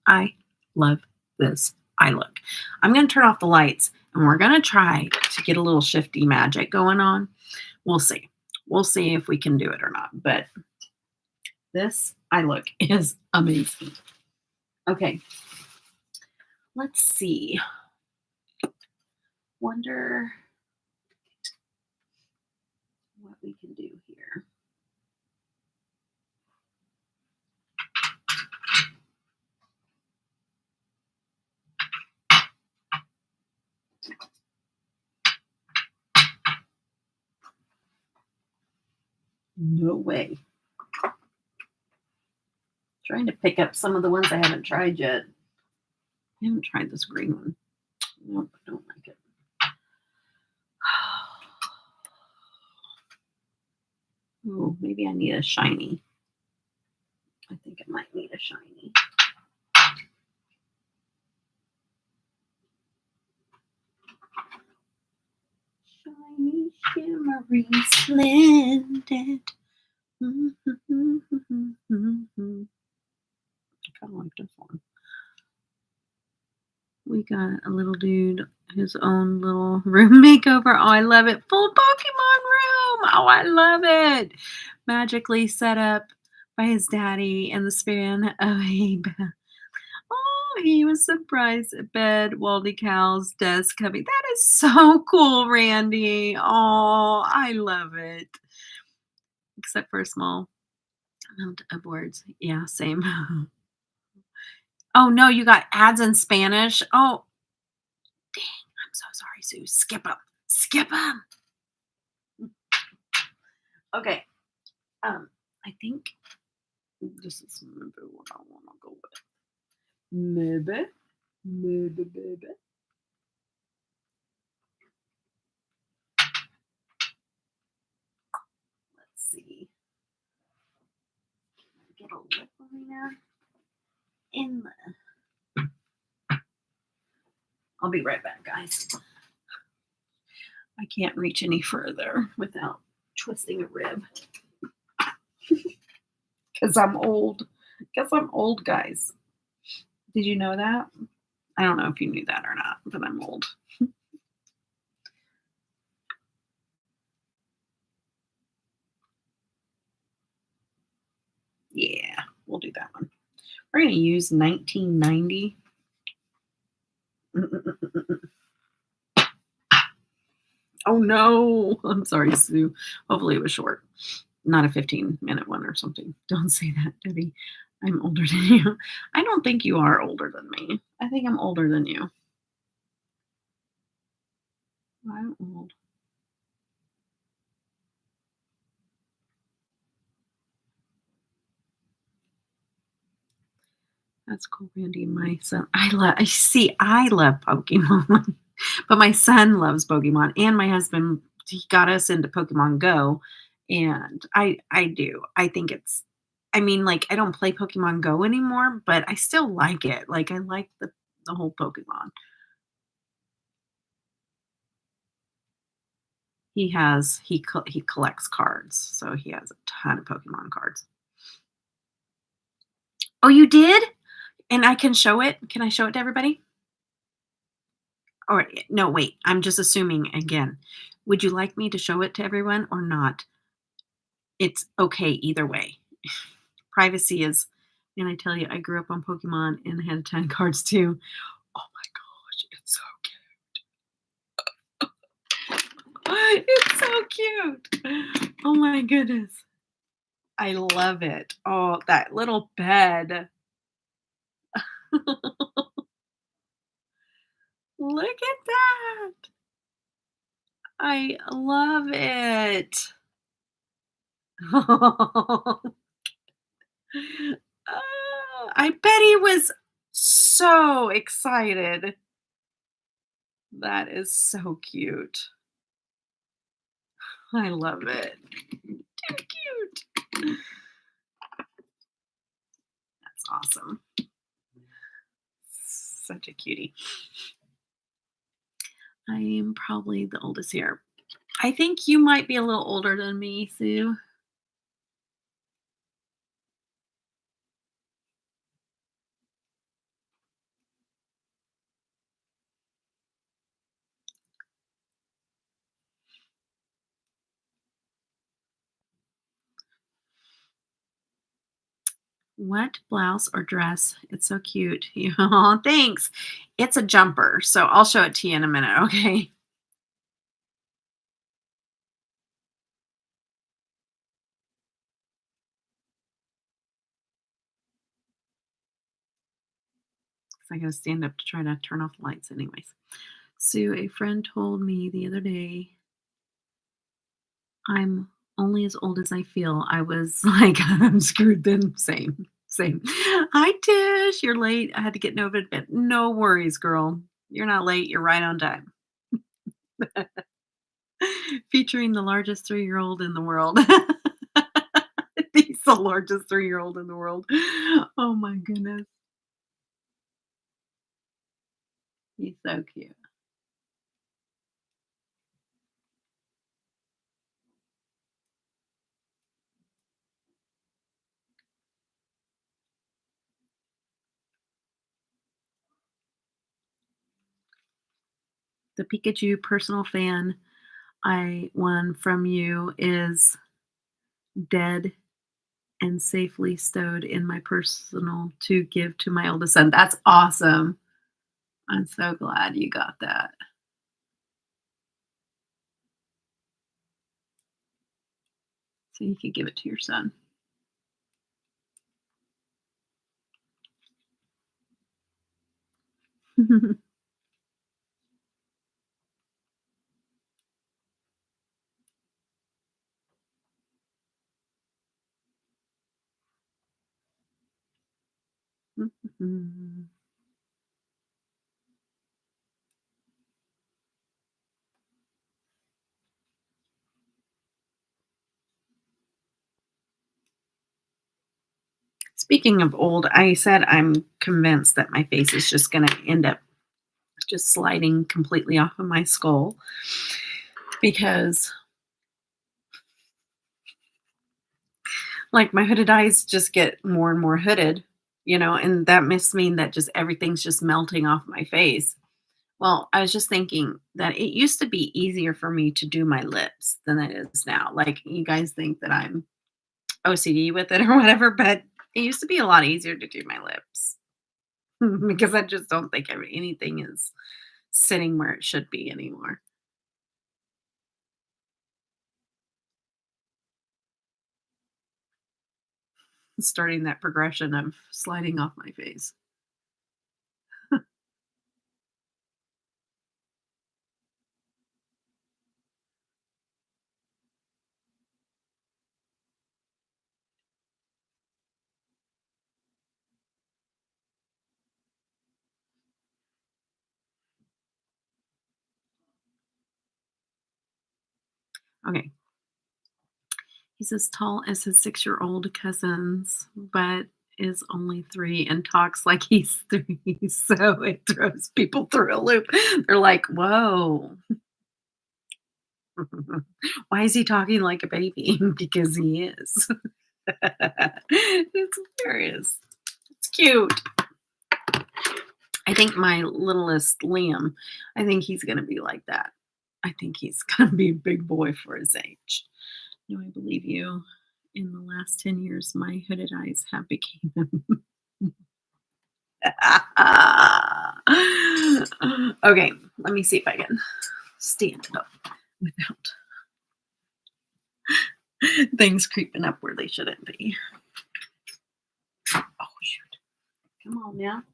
I love this eye look. I'm going to turn off the lights and we're going to try to get a little shifty magic going on. We'll see. We'll see if we can do it or not. But this eye look is amazing. Okay. Let's see. Wonder what we can do here. No way. Trying to pick up some of the ones I haven't tried yet. I haven't tried this green one. Nope, I don't like it. Oh, maybe I need a shiny. I think I might need a shiny. Shiny, shimmery, splendid. I kind of like this one. We got a little dude, his own little room makeover. Oh, I love it. Full Pokemon room. Oh, I love it. Magically set up by his daddy in the span of a Oh, he was surprised at bed, Waldy Cal's desk coming. That is so cool, Randy. Oh, I love it. Except for a small amount of words. Yeah, same. Oh, no, you got ads in Spanish. Oh, dang. I'm so sorry, Sue. Skip them. Skip them. Okay. I think this is maybe what I want to go with. Maybe. Maybe. Let's see. Get a lip liner in the. I'll be right back, guys. I can't reach any further without twisting a rib. Because I'm old. Because I'm old, guys. Did you know that? I don't know if you knew that or not, but I'm old. Yeah, we'll do that one. We're going to use 1990. Oh, no. I'm sorry, Sue. Hopefully it was short. Not a 15-minute one or something. Don't say that, Debbie. I'm older than you. I don't think you are older than me. I think I'm older than you. I'm old. That's cool, Randy. My son, I love Pokemon, but my son loves Pokemon, and my husband, he got us into Pokemon Go, and I do. I think it's, I mean, like, I don't play Pokemon Go anymore, but I still like it. Like, I like the whole Pokemon. He collects cards, so he has a ton of Pokemon cards. Oh, you did? And I can show it? Can I show it to everybody? Or no, wait, I'm just assuming again. Would you like me to show it to everyone or not? It's okay either way. Privacy is, and I tell you, I grew up on Pokemon and I had 10 cards too. Oh my gosh, it's so cute. It's so cute. Oh my goodness. I love it. Oh, that little bed. Look at that. I love it. I bet he was so excited. That is so cute. I love it. Too cute. That's awesome. Such a cutie. I am probably the oldest here. I think you might be a little older than me, Sue. What blouse or dress? It's so cute. Oh, thanks. It's a jumper, so I'll show it to you in a minute, okay? I gotta stand up to try to turn off the lights anyways. Sue, a friend told me the other day I'm only as old as I feel. I was like, I'm screwed then. Same, same. Hi, Tish. You're late. I had to get Nova to bed. No worries, girl. You're not late. You're right on time. Featuring the largest 3-year-old in the world. He's the largest 3-year-old in the world. Oh my goodness. He's so cute. The Pikachu personal fan I won from you is dead and safely stowed in my personal to give to my oldest son. That's awesome. I'm so glad you got that. So you could give it to your son. Speaking of old, I said I'm convinced that my face is just going to end up just sliding completely off of my skull because, like, my hooded eyes just get more and more hooded, and that must mean that just everything's just melting off my face. Well, I was just thinking that it used to be easier for me to do my lips than it is now. Like, you guys think that I'm OCD with it or whatever, but it used to be a lot easier to do my lips because I just don't think anything is sitting where it should be anymore. Starting that progression of sliding off my face. Okay. He's as tall as his 6-year-old cousins, but is only 3 and talks like he's 3. So it throws people through a loop. They're like, whoa. Why is he talking like a baby? Because he is. It's hilarious. It's cute. I think my littlest Liam, I think he's going to be like that. I think he's going to be a big boy for his age. No, I believe you. In the last 10 years, my hooded eyes have become. Okay, let me see if I can stand up without things creeping up where they shouldn't be. Oh, shoot. Come on now.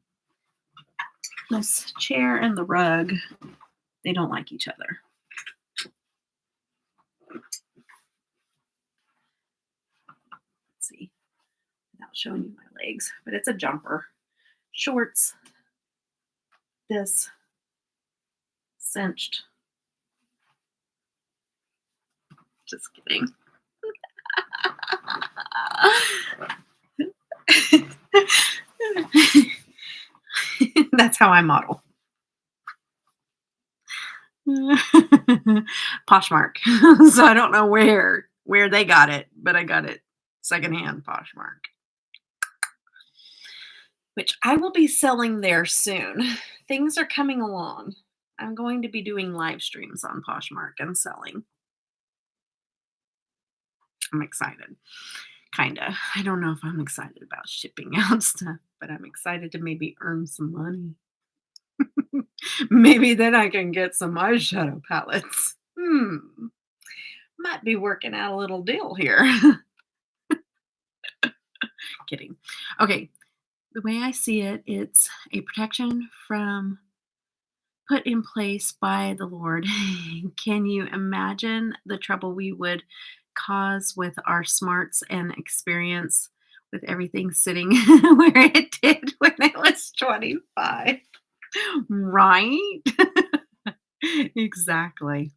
This chair and the rug, they don't like each other. Let's see. Without showing you my legs, but it's a jumper. Shorts. This. Cinched. Just kidding. That's how I model. Poshmark. So I don't know where they got it, but I got it secondhand Poshmark, which I will be selling there soon. Things are coming along. I'm going to be doing live streams on Poshmark and selling. I'm excited. Kinda. I don't know if I'm excited about shipping out stuff, but I'm excited to maybe earn some money. Maybe then I can get some eyeshadow palettes. Might be working out a little deal here. Kidding. Okay. The way I see it, it's a protection from put in place by the Lord. Can you imagine the trouble we would cause with our smarts and experience with everything sitting where it did when I was 25? Right? Exactly.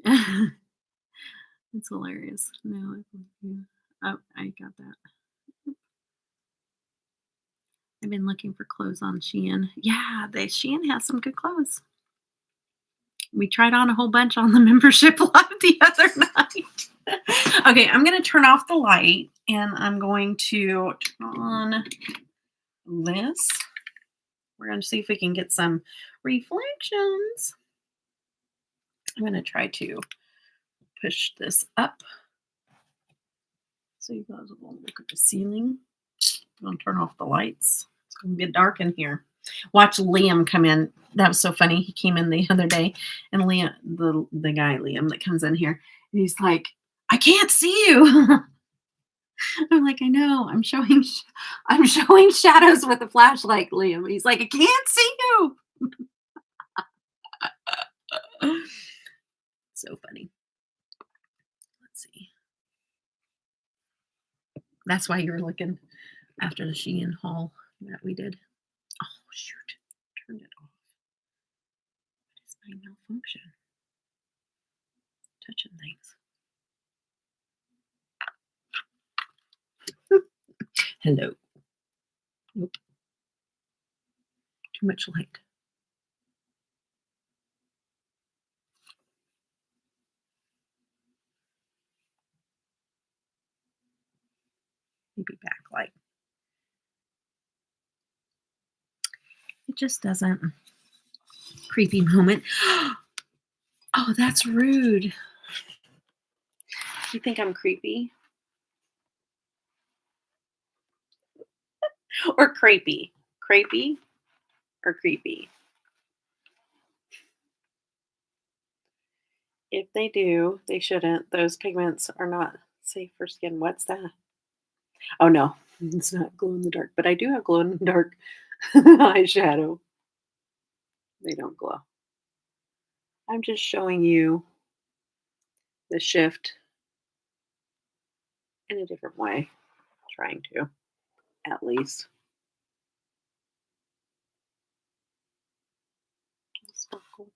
It's hilarious. No, I believe you. Oh, I got that. I've been looking for clothes on Shein. Yeah, Shein has some good clothes. We tried on a whole bunch on the membership live the other night. Okay, I'm going to turn off the light and I'm going to turn on this. We're going to see if we can get some reflections. I'm going to try to push this up so you guys will look at the ceiling. I'm going to turn off the lights. It's going to get dark in here. Watch Liam come in. That was so funny. He came in the other day, and Liam, the guy Liam that comes in here, and he's like, "I can't see you." I'm like, "I know. I'm showing shadows with a flashlight, Liam." He's like, "I can't see you." So funny. Let's see. That's why you were looking after the Shein haul that we did. Oh, shoot. Turned it off. What is my malfunction? Touching things. Hello. Nope. Too much light. Maybe backlight. It just doesn't. Creepy moment. Oh, that's rude. You think I'm creepy? Or creepy? Creepy or creepy? If they do, they shouldn't. Those pigments are not safe for skin. What's that? Oh, no. It's not glow in the dark. But I do have glow in the dark eyeshadow. They don't glow. I'm just showing you the shift in a different way. Trying to, at least. Sparkle.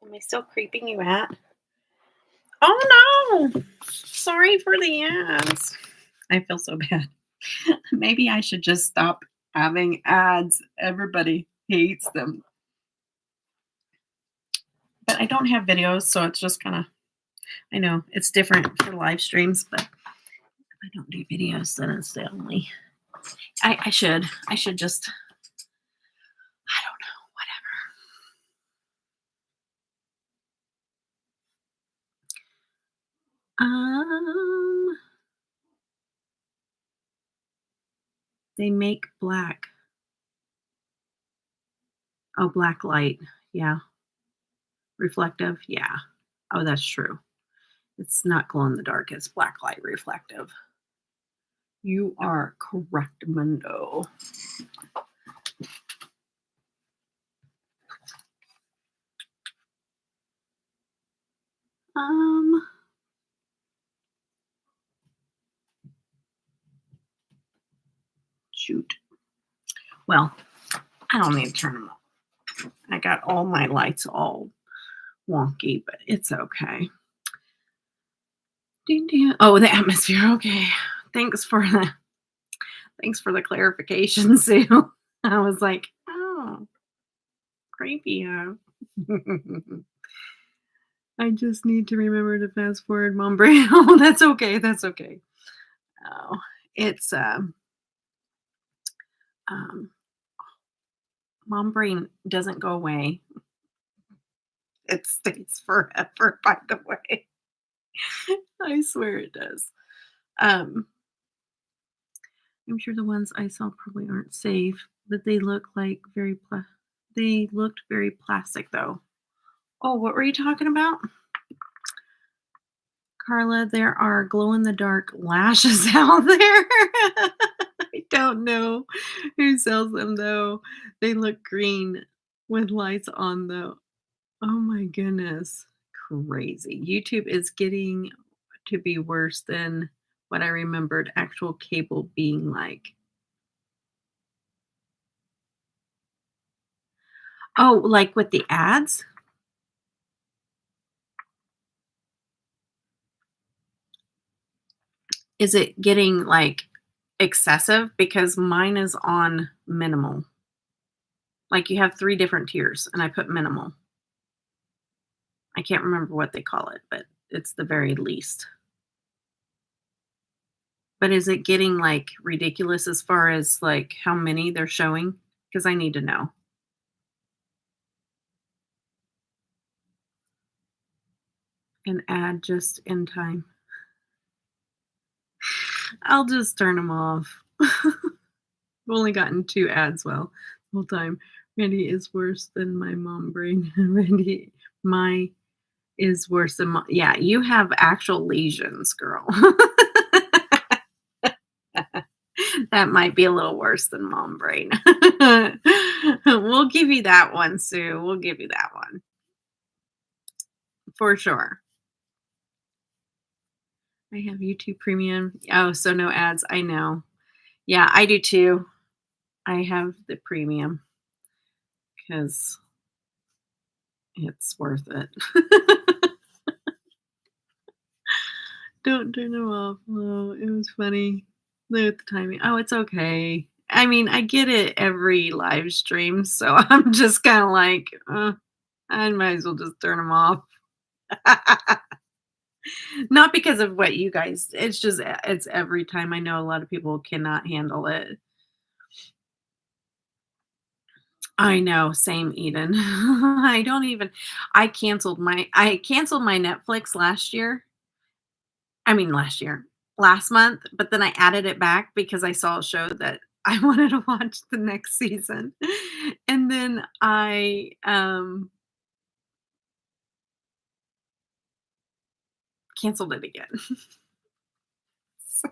Am I still creeping you out? Oh no! Sorry for the ads. I feel so bad. Maybe I should just stop having ads. Everybody hates them. But I don't have videos, so it's just kind of, I know it's different for live streams, but if I don't do videos, then it's the only. I should just, I don't know, whatever. They make black. Oh, black light. Yeah. Reflective. Yeah. Oh, that's true. It's not glow in the dark. It's black light reflective. You are correct, Mundo. Shoot. Well, I don't need to turn them off. I got all my lights all wonky, but it's okay. Ding, ding. Oh, the atmosphere. Okay. Thanks for the clarification, Sue. I was like, oh, creepy, huh? I just need to remember to fast forward Mom Brain. Oh, that's okay. That's okay. Oh, it's Mom Brain doesn't go away. It stays forever, by the way. I swear it does. I'm sure the ones I saw probably aren't safe, but they look like they looked very plastic though. Oh, what were you talking about? Carla, there are glow in the dark lashes out there. I don't know who sells them though. They look green with lights on though. Oh my goodness. Crazy. YouTube is getting to be worse than what I remembered actual cable being like. Oh, like with the ads? Is it getting like excessive? Because mine is on minimal. Like you have 3 different tiers and I put minimal. I can't remember what they call it, but it's the very least. But is it getting like ridiculous as far as like how many they're showing? Because I need to know. An ad just in time. I'll just turn them off. I've only gotten 2 ads the whole time. Randy is worse than my Mom Brain. Randy, is worse than yeah, you have actual lesions, girl. That might be a little worse than Mom Brain. We'll give you that one, Sue. We'll give you that one. For sure. I have YouTube Premium. Oh, so no ads. I know. Yeah, I do too. I have the premium because it's worth it. Don't turn them off. Oh, it was funny. Look at the timing. Oh, it's okay. I mean, I get it every live stream, so I'm just kind of like, I might as well just turn them off. Not because of what you guys. It's just it's every time. I know a lot of people cannot handle it. I know, same Eden. I canceled my Netflix last year. I mean last month, but then I added it back because I saw a show that I wanted to watch the next season. And then I canceled it again. So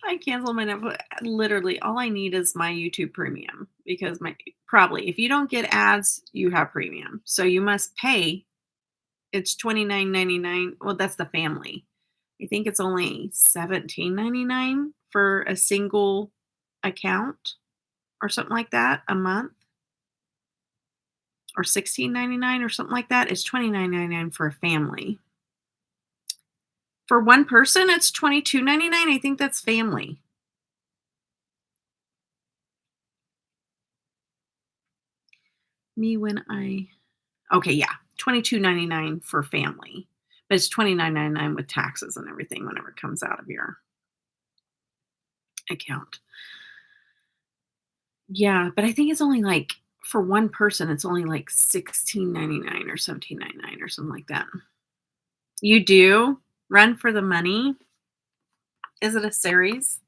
I canceled my Netflix. Literally, all I need is my YouTube Premium because my probably if you don't get ads, you have premium. So you must pay. It's $29.99. Well, that's the family. I think it's only $17.99 for a single account or something like that a month, or $16.99 or something like that. It's $29.99 for a family. For one person, it's $22.99. I think that's family. Me when I Okay, yeah, $22.99 for family, but it's $29.99 with taxes and everything whenever it comes out of your account. Yeah, but I think it's only like for one person, it's only like $16.99 or $17.99 or something like that. You do? Run for the Money? Is it a series?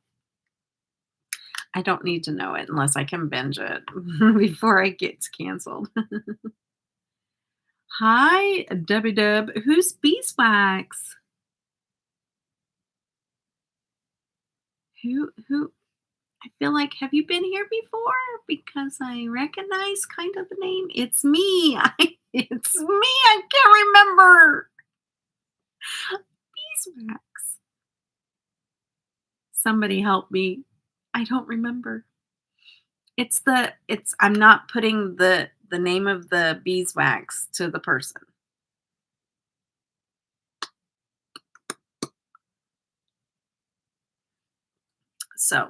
I don't need to know it unless I can binge it before it gets canceled. Hi, Debbie Dub. Who's Beeswax? Who I feel like, have you been here before? Because I recognize kind of the name. It's me. It's me. I can't remember. Beeswax. Somebody help me. I don't remember. I'm not putting the name of the beeswax to the person. So,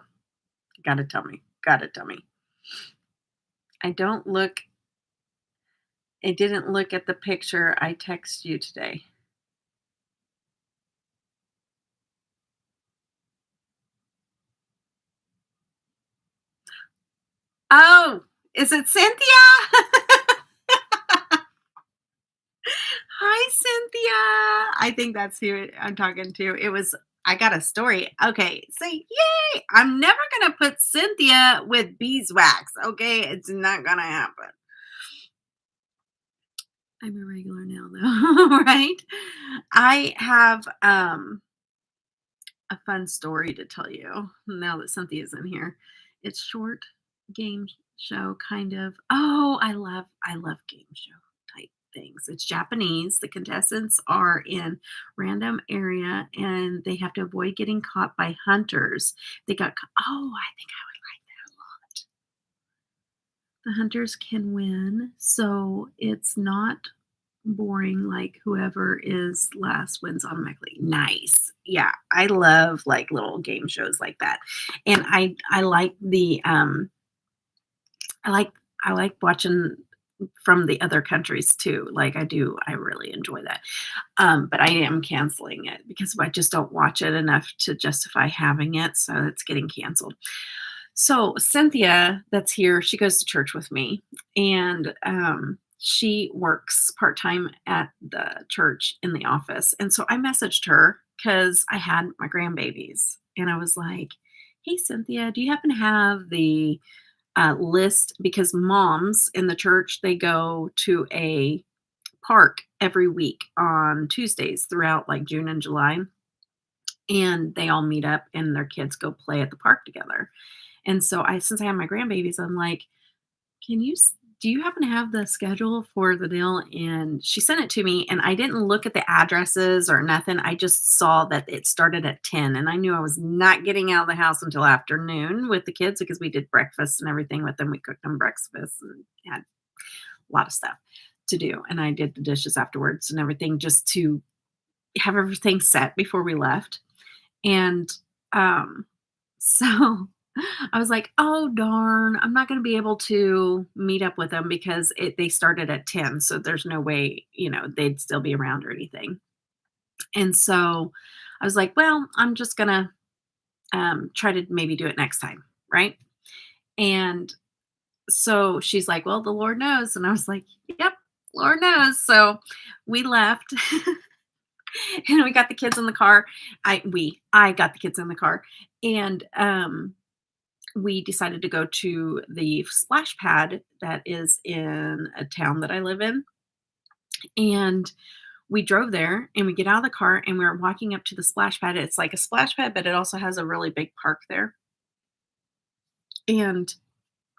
gotta tell me. Gotta tell me. I don't look I didn't look at the picture I text you today. Oh, is it Cynthia? Hi, Cynthia. I think that's who I'm talking to. I got a story. Okay, say, yay. I'm never going to put Cynthia with beeswax. Okay, it's not going to happen. I'm a regular now, though, right? I have a fun story to tell you now that Cynthia's in here. It's short game show kind of. Oh, I love game show type things. It's Japanese. The contestants are in random area and they have to avoid getting caught by hunters. I think I would like that a lot. The hunters can win, so it's not boring, like whoever is last wins automatically. Nice. Yeah, I love like little game shows like that. And I like the I like I like watching from the other countries too. Like I really enjoy that. But I am canceling it because I just don't watch it enough to justify having it, so it's getting canceled. So Cynthia, that's here, she goes to church with me, and she works part time at the church in the office. And so I messaged her because I had my grandbabies, and I was like, "Hey, Cynthia, do you happen to have the list?" Because moms in the church, they go to a park every week on Tuesdays throughout like June and July, and they all meet up and their kids go play at the park together. And so since I have my grandbabies, I'm like, can you do you happen to have the schedule for the deal? And she sent it to me, and I didn't look at the addresses or nothing. I just saw that it started at 10, and I knew I was not getting out of the house until afternoon with the kids because we did breakfast and everything with them. We cooked them breakfast and had a lot of stuff to do. And I did the dishes afterwards and everything just to have everything set before we left. And so I was like, "Oh, darn, I'm not gonna be able to meet up with them because they started at 10, so there's no way, they'd still be around or anything." And so I was like, "Well, I'm just gonna, try to maybe do it next time," right? And so she's like, "Well, the Lord knows," and I was like, "Yep, Lord knows." So we left, and we got the kids in the car. I got the kids in the car, and, we decided to go to the splash pad that is in a town that I live in. And we drove there and we get out of the car and we're walking up to the splash pad. It's like a splash pad, but it also has a really big park there. And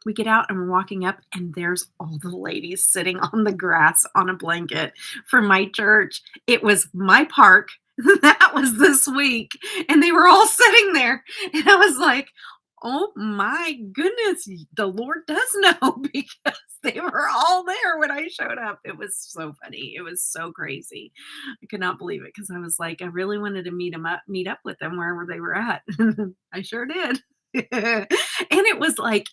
we get out and we're walking up, and there's all the ladies sitting on the grass on a blanket for my church. It was my park. That was this week. And they were all sitting there. And I was like, oh my goodness, the Lord does know because they were all there when I showed up. It was so funny. It was so crazy. I could not believe it because I was like, I really wanted to meet up with them wherever they were at. I sure did. And it was like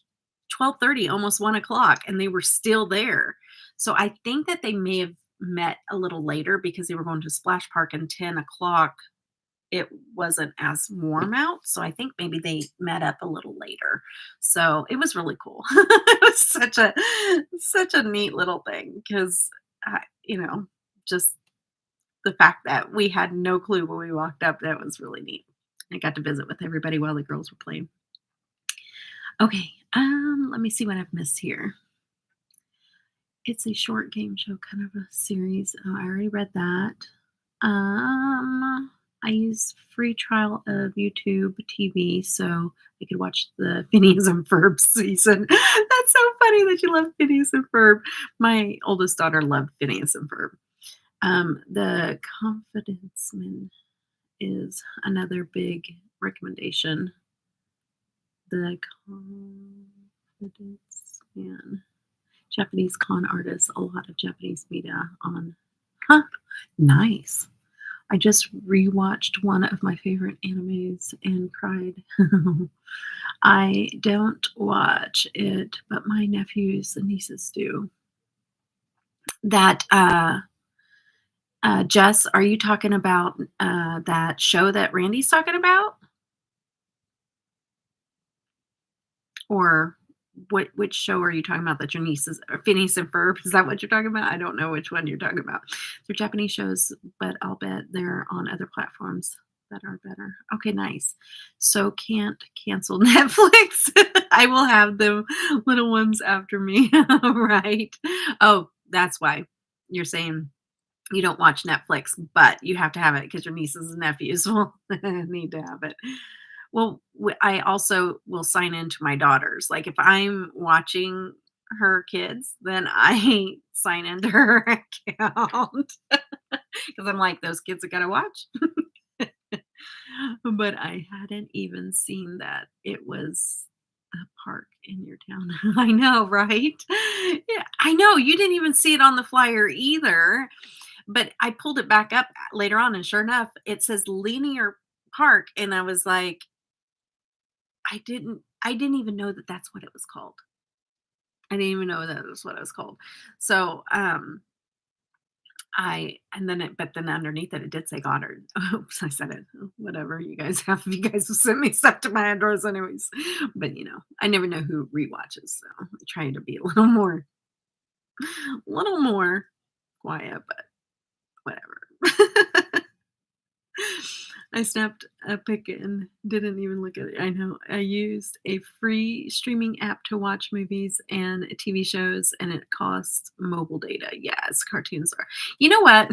12:30, almost 1 o'clock, and they were still there. So I think that they may have met a little later because they were going to Splash Park, and 10 o'clock, it wasn't as warm out. So I think maybe they met up a little later. So it was really cool. It was such a neat little thing because, just the fact that we had no clue when we walked up, that was really neat. I got to visit with everybody while the girls were playing. Okay, let me see what I've missed here. It's a short game show, kind of a series. Oh, I already read that. I use free trial of YouTube TV so I could watch the Phineas and Ferb season. That's so funny that you love Phineas and Ferb. My oldest daughter loved Phineas and Ferb. The Confidence Man is another big recommendation. The Confidence Man. Japanese con artists, a lot of Japanese media on. Huh, nice. I just rewatched one of my favorite animes and cried. I don't watch it, but my nephews and nieces do. That, Jess, are you talking about that show that Randy's talking about? Or which show are you talking about that your nieces or Phineas and Ferb? Is that what you're talking about? I don't know which one you're talking about. They're Japanese shows, but I'll bet they're on other platforms that are better. Okay, nice. So can't cancel Netflix. I will have the little ones after me. Right. Oh, that's why you're saying you don't watch Netflix, but you have to have it because your nieces and nephews will need to have it. Well, I also will sign into my daughters. Like if I'm watching her kids, then I sign into her account because I'm like, those kids have got to watch. But I hadn't even seen that it was a park in your town. I know, right? Yeah, I know. You didn't even see it on the flyer either. But I pulled it back up later on, and sure enough, it says linear park. And I was like, I didn't even know that that's what it was called. I didn't even know that was what it was called. So, but then underneath it, it did say Goddard. Oops, I said it. Whatever you guys have. You guys will send me stuff to my address anyways. But I never know who rewatches. So I try to be a little more quiet, but whatever. I snapped a pic and didn't even look at it. I know. I used a free streaming app to watch movies and TV shows, and it costs mobile data. Yes, cartoons are. You know what?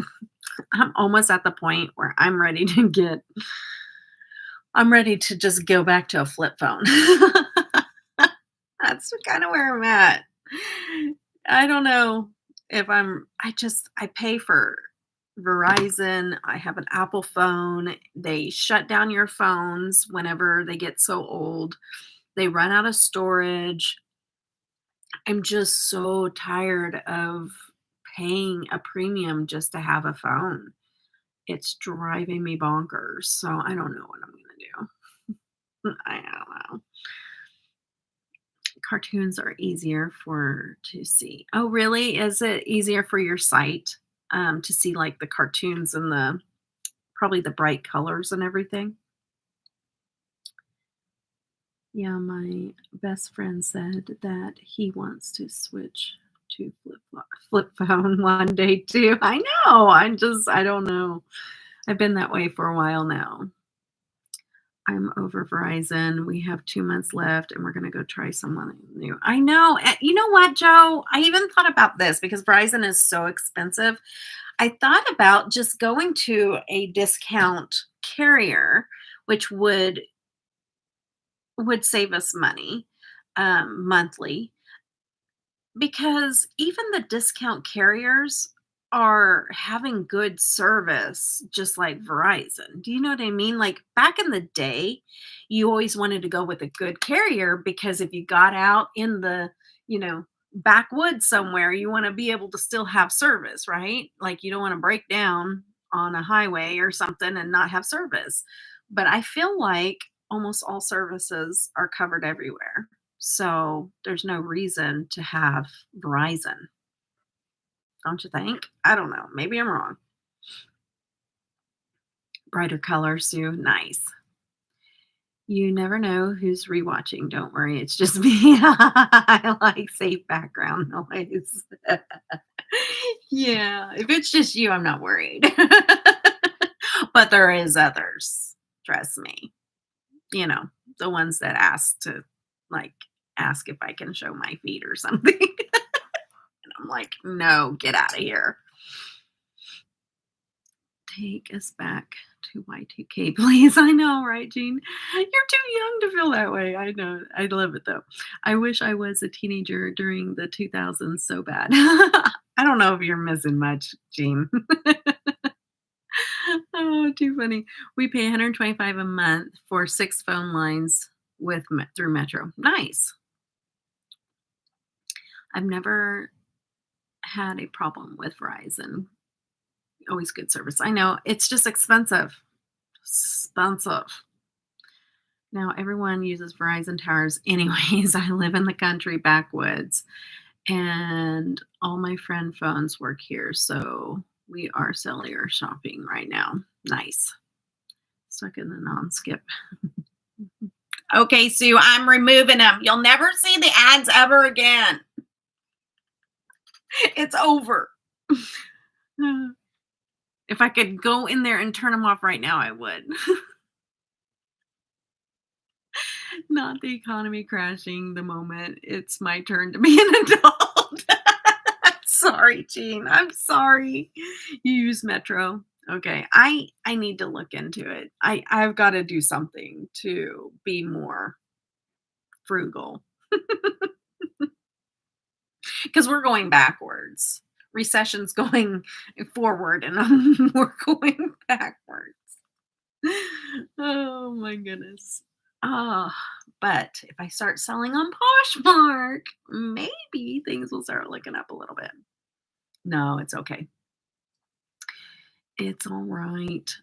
I'm almost at the point where I'm ready to just go back to a flip phone. That's kind of where I'm at. I don't know if I pay for Verizon. I have an Apple phone. They shut down your phones whenever they get so old. They run out of storage. I'm just so tired of paying a premium just to have a phone. It's driving me bonkers. So I don't know what I'm going to do. I don't know. Cartoons are easier for to see. Oh, really? Is it easier for your site to see like the cartoons and the probably the bright colors and everything? Yeah, my best friend said that he wants to switch to flip phone one day too. I know. I don't know. I've been that way for a while now. I'm over Verizon. We have 2 months left and we're going to go try someone new. I know. You know what, Joe? I even thought about this because Verizon is so expensive. I thought about just going to a discount carrier, which would save us money monthly because even the discount carriers are having good service just like Verizon. Do you know what I mean? Like back in the day, you always wanted to go with a good carrier because if you got out in the, backwoods somewhere, you want to be able to still have service, right? Like you don't want to break down on a highway or something and not have service. But I feel like almost all services are covered everywhere. So there's no reason to have Verizon, don't you think? I don't know. Maybe I'm wrong. Brighter color, Sue. Nice. You never know who's rewatching. Don't worry. It's just me. I like safe background noise. Yeah. If it's just you, I'm not worried. But there is others. Trust me. The ones that like ask if I can show my feet or something. And I'm like, no, get out of here. Take us back to Y2K, please. I know, right, Jean? You're too young to feel that way. I know. I love it, though. I wish I was a teenager during the 2000s so bad. I don't know if you're missing much, Jean. Oh, too funny. We pay $125 a month for 6 phone lines through Metro. Nice. I've never had a problem with Verizon. Always good service. I know. It's just expensive. Expensive. Now everyone uses Verizon towers anyways. I live in the country backwoods and all my friend phones work here. So we are cellular shopping right now. Nice. Stuck in the non-skip. Okay, Sue, I'm removing them. You'll never see the ads ever again. It's over. If I could go in there and turn them off right now, I would. Not the economy crashing the moment it's my turn to be an adult. Sorry, Jean. I'm sorry. You use Metro. Okay. I need to look into it. I've got to do something to be more frugal because we're going backwards. Recession's going forward and we're going backwards. Oh my goodness. Ah, but if I start selling on Poshmark, maybe things will start looking up a little bit. No, it's okay. It's all right.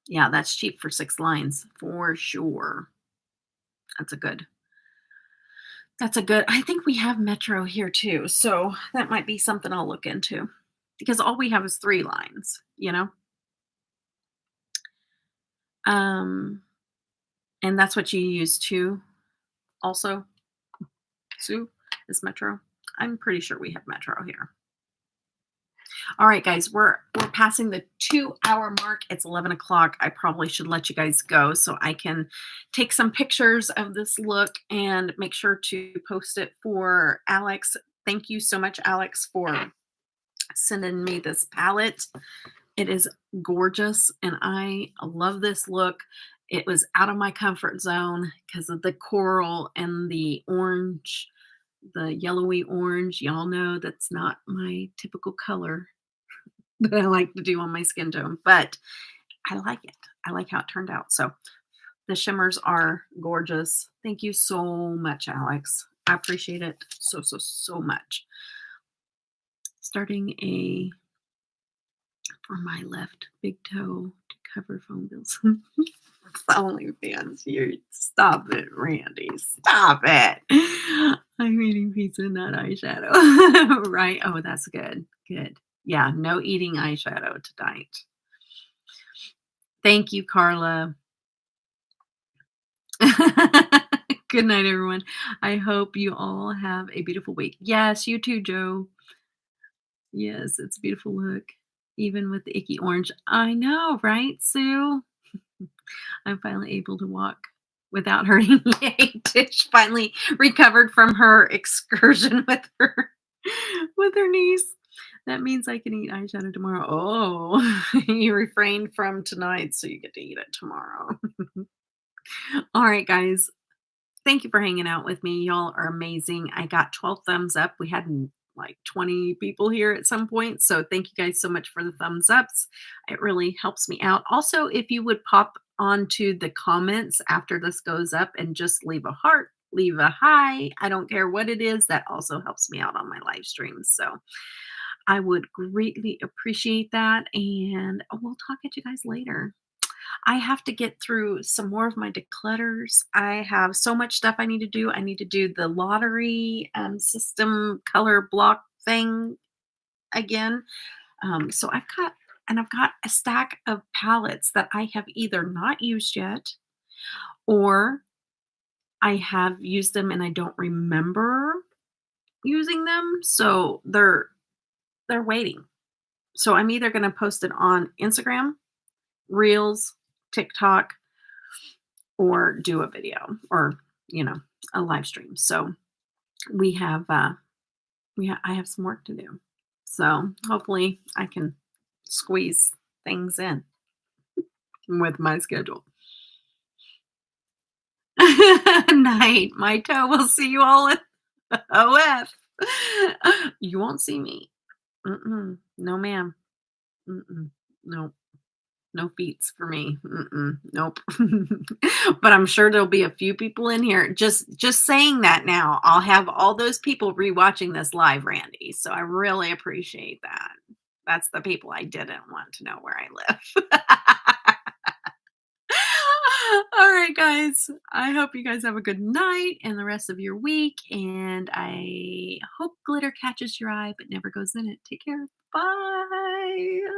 Yeah, that's cheap for 6 lines for sure. That's a good. I think we have Metro here too, so that might be something I'll look into because all we have is 3 lines. And that's what you use too. Also, Sue, is Metro. I'm pretty sure we have Metro here. All right, guys, we're passing the 2-hour mark. It's 11 o'clock. I probably should let you guys go so I can take some pictures of this look and make sure to post it for Alex. Thank you so much, Alex, for sending me this palette. It is gorgeous, and I love this look. It was out of my comfort zone because of the coral and the orange the yellowy orange. Y'all know that's not my typical color that I like to do on my skin tone, but I like it. I like how it turned out. So the shimmers are gorgeous. Thank you so much, Alex. I appreciate it so, so, so much. Starting a for my left big toe to cover phone bills. OnlyFans, you stop it, Randy. Stop it. I'm eating pizza, not eyeshadow. Right? Oh, that's good. Good. Yeah, no eating eyeshadow tonight. Thank you, Carla. Good night, everyone. I hope you all have a beautiful week. Yes, you too, Joe. Yes, it's a beautiful look, even with the icky orange. I know, right, Sue? I'm finally able to walk without hurting. Yay, Tish finally recovered from her excursion with her niece. That means I can eat eyeshadow tomorrow. Oh, you refrained from tonight, so you get to eat it tomorrow. All right, guys. Thank you for hanging out with me. Y'all are amazing. I got 12 thumbs up. We had like 20 people here at some point. So thank you guys so much for the thumbs ups. It really helps me out. Also, if you would pop onto the comments after this goes up and just leave a heart, leave a hi. I don't care what it is. That also helps me out on my live streams. So I would greatly appreciate that. And we'll talk at you guys later. I have to get through some more of my declutters. I have so much stuff I need to do. I need to do the lottery system color block thing again. So I've got a stack of palettes that I have either not used yet or I have used them and I don't remember using them. So they're waiting. So I'm either going to post it on Instagram, Reels, TikTok, or do a video or, a live stream. So we have, I have some work to do. So hopefully I can squeeze things in with my schedule. Night, my toe. We'll see you all at OF. You won't see me. No, ma'am. No. No feats for me. Nope. But I'm sure there'll be a few people in here. Just saying that now, I'll have all those people rewatching this live, Randy. So I really appreciate that. That's the people I didn't want to know where I live. All right, guys. I hope you guys have a good night and the rest of your week. And I hope glitter catches your eye but never goes in it. Take care. Bye.